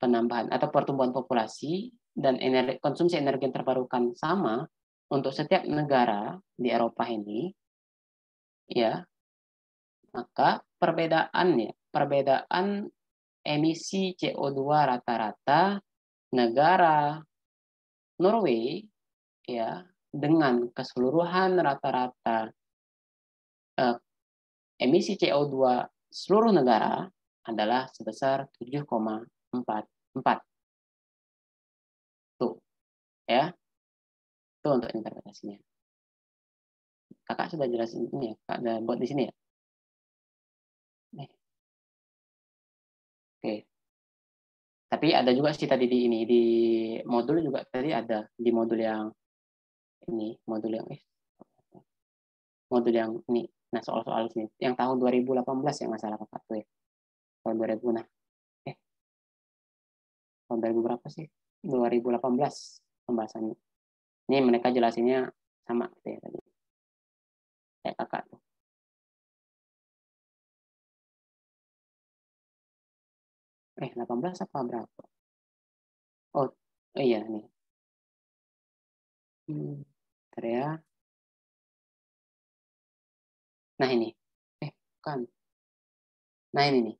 penambahan atau pertumbuhan populasi dan konsumsi energi yang terbarukan sama untuk setiap negara di Eropa ini, ya, maka perbedaan emisi CO2 rata-rata negara Norway ya dengan keseluruhan rata-rata eh, emisi CO2 seluruh negara adalah sebesar 7,44. Tuh, ya. Itu untuk interpretasinya. Kakak sudah jelasin ini ya, Kak ada buat di sini ya. Nih, oke. Tapi ada juga sih tadi di modul juga tadi ada di modul yang ini, modul yang ini. Nah, soal-soal sini yang tahun 2018 yang masalah Kakak tuh ya. Tahun 2000 nah. Tahun 2000 berapa sih? 2018 pembahasannya. Ini mereka jelasinnya sama gitu ya tadi. Kayak Kakak tuh. 18 apa berapa? Oh, iya nih. Bentar ya. Nah ini. Kan. Nah ini nih.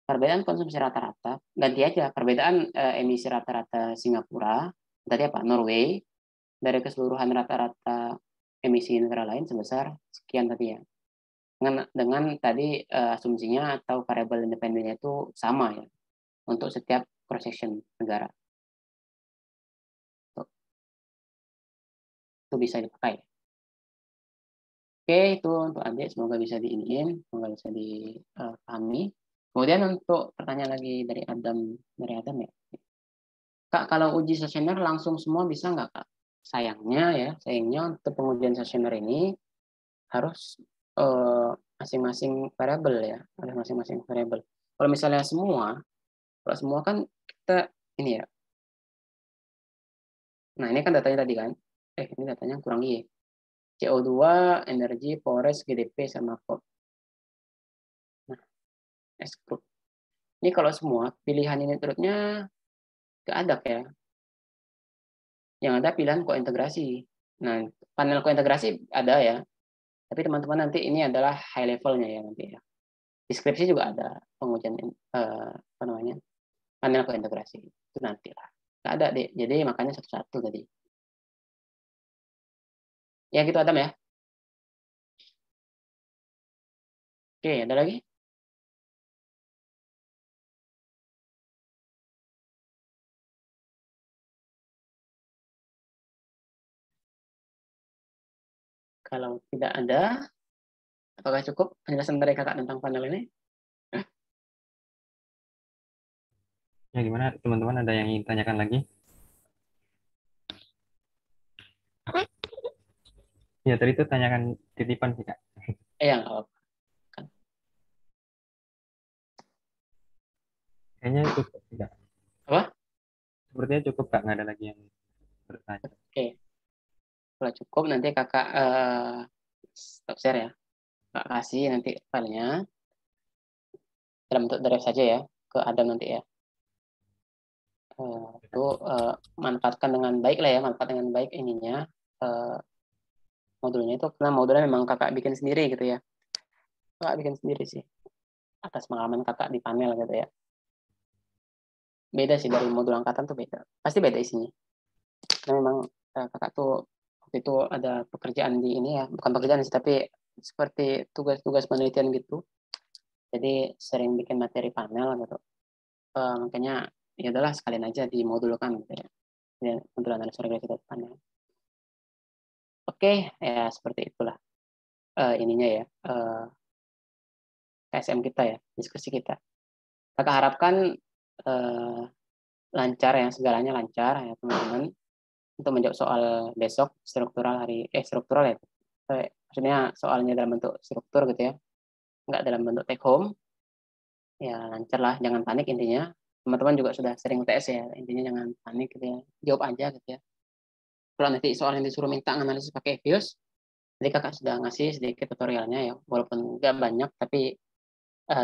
Perbedaan konsumsi rata-rata, ganti aja perbedaan emisi rata-rata Singapura, tadi apa? Norway, dari keseluruhan rata-rata emisi negara lain sebesar sekian tadi ya. Dengan tadi asumsinya atau variabel independennya itu sama ya untuk setiap cross section negara. Itu bisa dipakai. Oke, itu untuk adik semoga bisa diiniin, semoga bisa dipahami. Kemudian untuk pertanyaan lagi dari Adam ya. Kak, kalau uji sesioner langsung semua bisa nggak, Kak? Sayangnya untuk pengujian sesioner ini harus masing-masing variabel ya, ada masing-masing variabel. Kalau misalnya kalau semua kan kita ini ya, Nah, ini kan datanya tadi kan. Ini datanya kurang Y. CO2, energi, forest, GDP, sama COP. Nah, S group. Ini kalau semua pilihan ini turutnya nggak ada ya. Yang ada pilihan kointegrasi. Nah, panel kointegrasi ada ya. Tapi teman-teman nanti ini adalah high levelnya ya nanti ya. Deskripsi juga ada pengujian apa namanya panel kointegrasi itu nanti lah. Nggak ada deh. Jadi makanya satu-satu tadi. Ya gitu Adam ya. Oke, ada lagi? Kalau tidak ada, apakah cukup penjelasan dari kakak tentang panel ini? Ya gimana teman-teman ada yang ingin tanyakan lagi? Ya tadi itu tanyakan titipan sih Kak. Ya, nggak apa-apa. Kayaknya cukup sih Kak. Apa? Sepertinya cukup Kak, nggak ada lagi yang bertanya. Oke, kalau cukup nanti kakak stop share ya. Kakak kasih nanti filenya dalam bentuk drive saja ya ke Adam nanti ya. Itu manfaatkan dengan baik lah ya, manfaat dengan baik ininya eh, modulnya itu karena modulnya memang kakak bikin sendiri gitu ya. Kakak bikin sendiri sih atas pengalaman kakak di panel gitu ya. Beda sih dari modul angkatan tuh beda. Pasti beda isinya. Karena memang kakak tuh waktu itu ada pekerjaan di ini ya, bukan pekerjaan sih tapi seperti tugas-tugas penelitian gitu. Jadi sering bikin materi panel gitu. Makanya ya udahlah sekalian aja dimodulkan gitu ya. Ya, modul analisa regresi data panel. Oke, ya seperti itulah ininya ya. KSM kita ya, diskusi kita. Kakak harapkan eh, lancar ya, segalanya lancar ya teman-teman. Untuk menjawab soal besok struktural struktural ya. Maksudnya soalnya dalam bentuk struktur gitu ya, nggak dalam bentuk take home. Ya lancar lah, jangan panik intinya. Teman-teman juga sudah sering UTS ya, intinya jangan panik gitu ya. Jawab aja gitu ya. Kalau nanti soal yang disuruh minta analisis pakai EVIUS, jadi kakak sudah ngasih sedikit tutorialnya ya, walaupun nggak banyak, tapi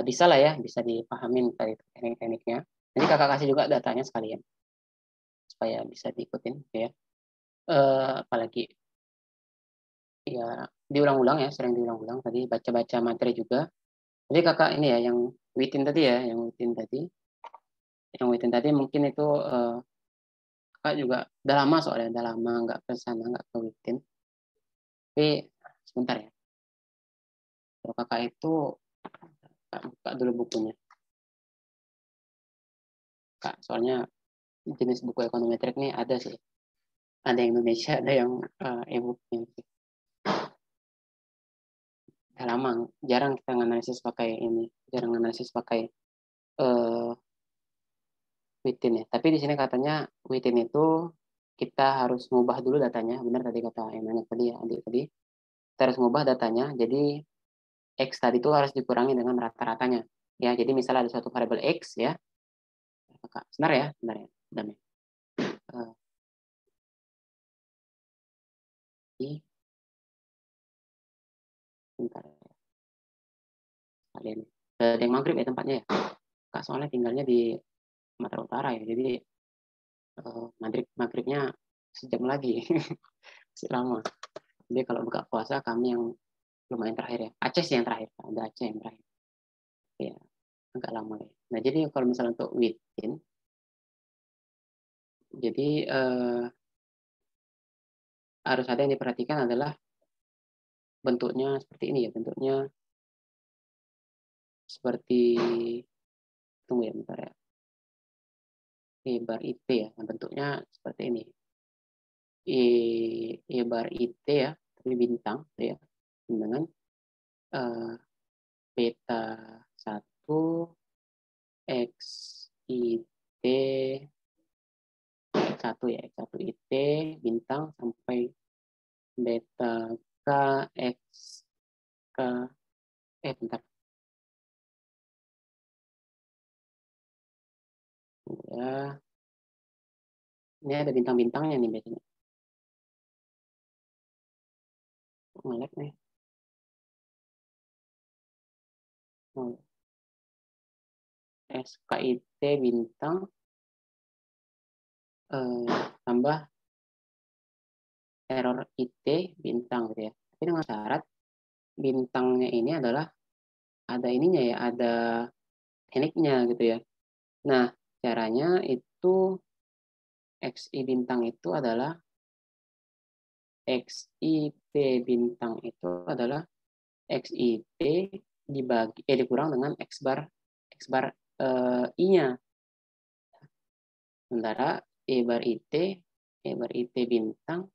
bisa lah ya, bisa dipahamin tadi teknik-tekniknya. Jadi kakak kasih juga datanya sekalian, supaya bisa diikutin gitu ya. Apalagi ya diulang-ulang ya, sering diulang-ulang tadi baca-baca materi juga. Jadi kakak ini ya yang Witin tadi ya, yang Witin tadi mungkin itu kakak juga udah lama soalnya, udah lama nggak ke sana, nggak ke Witin. Tapi sebentar ya, kalau kakak itu kak buka dulu bukunya, kak. Soalnya jenis buku ekonometrik ini ada sih, ada yang Indonesia, ada yang e-book. Udah lama, jarang kita analisis pakai ini, jarang analisis pakai uh, Witin ya. Tapi di sini katanya Witin itu kita harus ngubah dulu datanya. Benar tadi kata yang nanya tadi ya, adik tadi. Kita harus ngubah datanya. Jadi X tadi itu harus dikurangi dengan rata-ratanya. Ya, jadi misalnya ada suatu variabel X ya. Sebentar ya, sebentar ya. Bentar ya. Uh, ini, bentar ya. Kalian. Ada yang maghrib ya tempatnya ya. Kak soalnya tinggalnya di Sumatera Utara ya. Jadi maghribnya sejam lagi. Masih lama. Jadi kalau buka puasa kami yang lumayan terakhir ya. Aceh sih yang terakhir. Ada Aceh yang terakhir. Ya, agak lama ya. Nah, jadi kalau misalnya untuk Witin, jadi harus ada yang diperhatikan adalah bentuknya seperti ini ya. Bentuknya seperti, tunggu ya bentar ya. Bar IT ya. Nah, bentuknya seperti ini. Bar IT ya, tapi bintang ya. Dengan eh, beta 1 X IT X1 ya, X1 IT bintang sampai beta K X K bentar ya, Ini ada bintang-bintangnya nih biasanya. Ngelek nih. Oh, SKIT bintang tambah error IT bintang gitu ya. Tapi dengan syarat bintangnya ini adalah ada ininya ya, ada tekniknya gitu ya. Nah, caranya itu XI bintang itu adalah XIT bintang itu adalah XIT dikurang dengan X bar I-nya. Sementara E bar IT bintang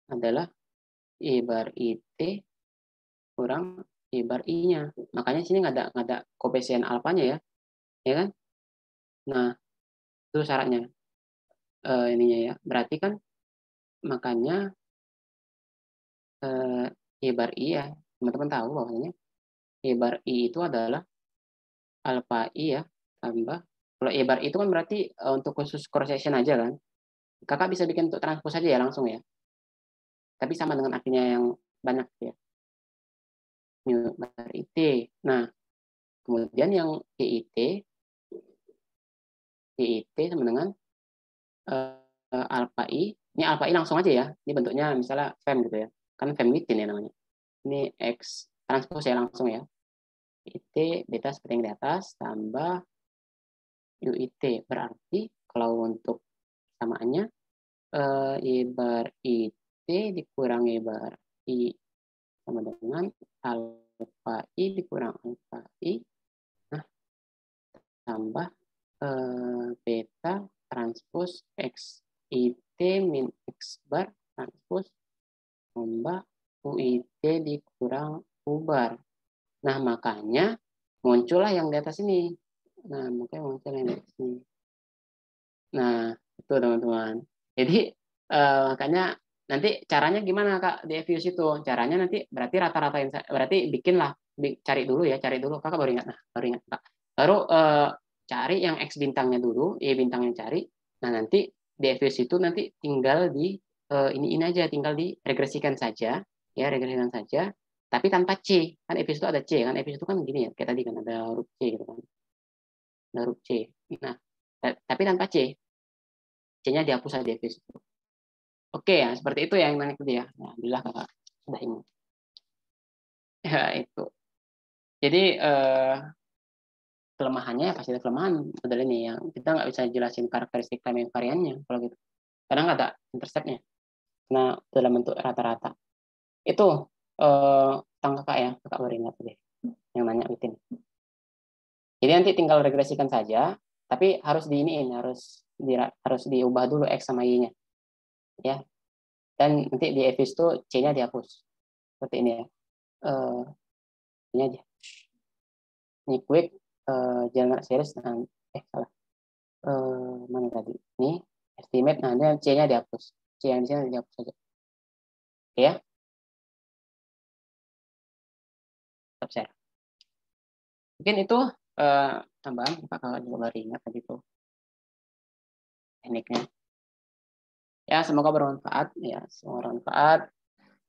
adalah E bar IT kurang E bar I-nya. Makanya sini nggak ada koefisien alfanya ya kan? Nah, itu syaratnya ininya ya. Berarti kan makanya E bar I ya, teman-teman tahu bahwasanya E bar I itu adalah alfa I ya tambah, kalau E bar I itu kan berarti untuk khusus cross section aja kan. Kakak bisa bikin untuk transpose aja ya langsung ya. Tapi sama dengan artinya yang banyak ya. Mu bar IT. Nah, kemudian yang GIT sama dengan alpha I. Ini alpha I langsung aja ya. Ini bentuknya misalnya fem gitu ya. Kan fem within ya namanya. Ini X transpose ya langsung ya. IT beta seperti yang di atas tambah UIT. Berarti kalau untuk samaannya I bar IT dikurang I bar I sama dengan alpha I dikurang alpha I. Nah, tambah beta transpose X IT min X bar transpose tambah UIT dikurang U bar. Nah, makanya muncullah yang di atas ini. Nah, makanya muncul yang di atas ini. Nah, itu teman-teman. Jadi, makanya nanti caranya gimana Kak di Evius itu? Caranya nanti berarti rata-ratain, berarti bikinlah, cari dulu ya, cari dulu. Kakak baru ingat, nah, baru ingat Kak. Baru cari yang X bintangnya dulu, Y bintangnya cari. Nah, nanti di Evius itu nanti tinggal di ini aja, tinggal diregresikan saja, ya, regresikan saja. Tapi tanpa C, kan Evius itu ada C, kan Evius itu kan gini ya, kayak tadi kan ada huruf C gitu kan, ada huruf C. Nah, tapi tanpa C, C-nya dihapus saja Evius itu. Oke ya, seperti itu yang nanya tadi ya. Nah, alhamdulillah kakak sudah ingat. Ya, itu. Jadi kelemahannya ya pasti ada kelemahan model ini yang kita nggak bisa jelasin karakteristik timing variannya kalau gitu. Karena nggak ada interceptnya. Nah, dalam bentuk rata-rata. Itu tentang kakak ya, kakak baru ingat tadi yang nanya rutin. Jadi nanti tinggal regresikan saja, tapi harus diiniin, harus diubah dulu X sama Y-nya. Ya. Dan nanti di EVIS itu C-nya dihapus. Seperti ini ya. Ini aja. Ini quick general series salah mana tadi ini estimate, nah ini C-nya dihapus, C yang di sini dihapus saja. Oke ya, stop share. Mungkin itu tambahan Pak, kalau juga baru ingat tadi itu tekniknya ya. Semoga bermanfaat ya, semoga bermanfaat.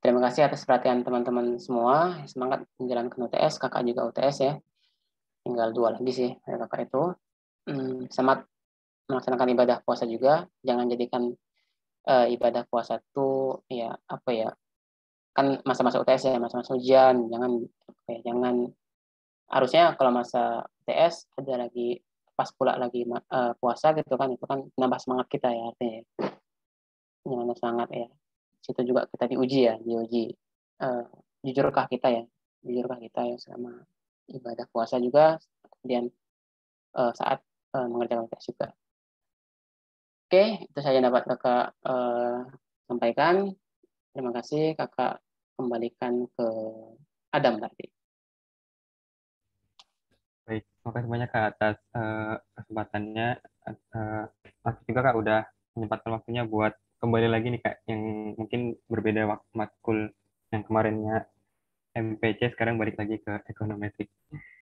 Terima kasih atas perhatian teman-teman semua. Semangat menjalankan UTS, kakak juga UTS ya, tinggal 2 lagi sih kakak itu. Selamat melaksanakan ibadah puasa juga. Jangan jadikan ibadah puasa itu ya apa ya, kan masa-masa UTS ya, masa-masa ujian. Jangan harusnya kalau masa UTS ada lagi pas pula lagi puasa gitu kan, itu kan nambah semangat kita ya, artinya nambah semangat ya. Situ juga kita diuji uh, jujurkah kita ya selama ibadah puasa juga, kemudian saat mengerjakan UTS juga. Oke, itu saja dapat kakak sampaikan. Terima kasih, kakak kembalikan ke Adam tadi. Baik, terima kasih banyak Kak atas kesempatannya. Makasih juga Kak udah menyempatkan waktunya buat kembali lagi nih Kak, yang mungkin berbeda matkul yang kemarinnya MPC, sekarang balik lagi ke ekonometrik.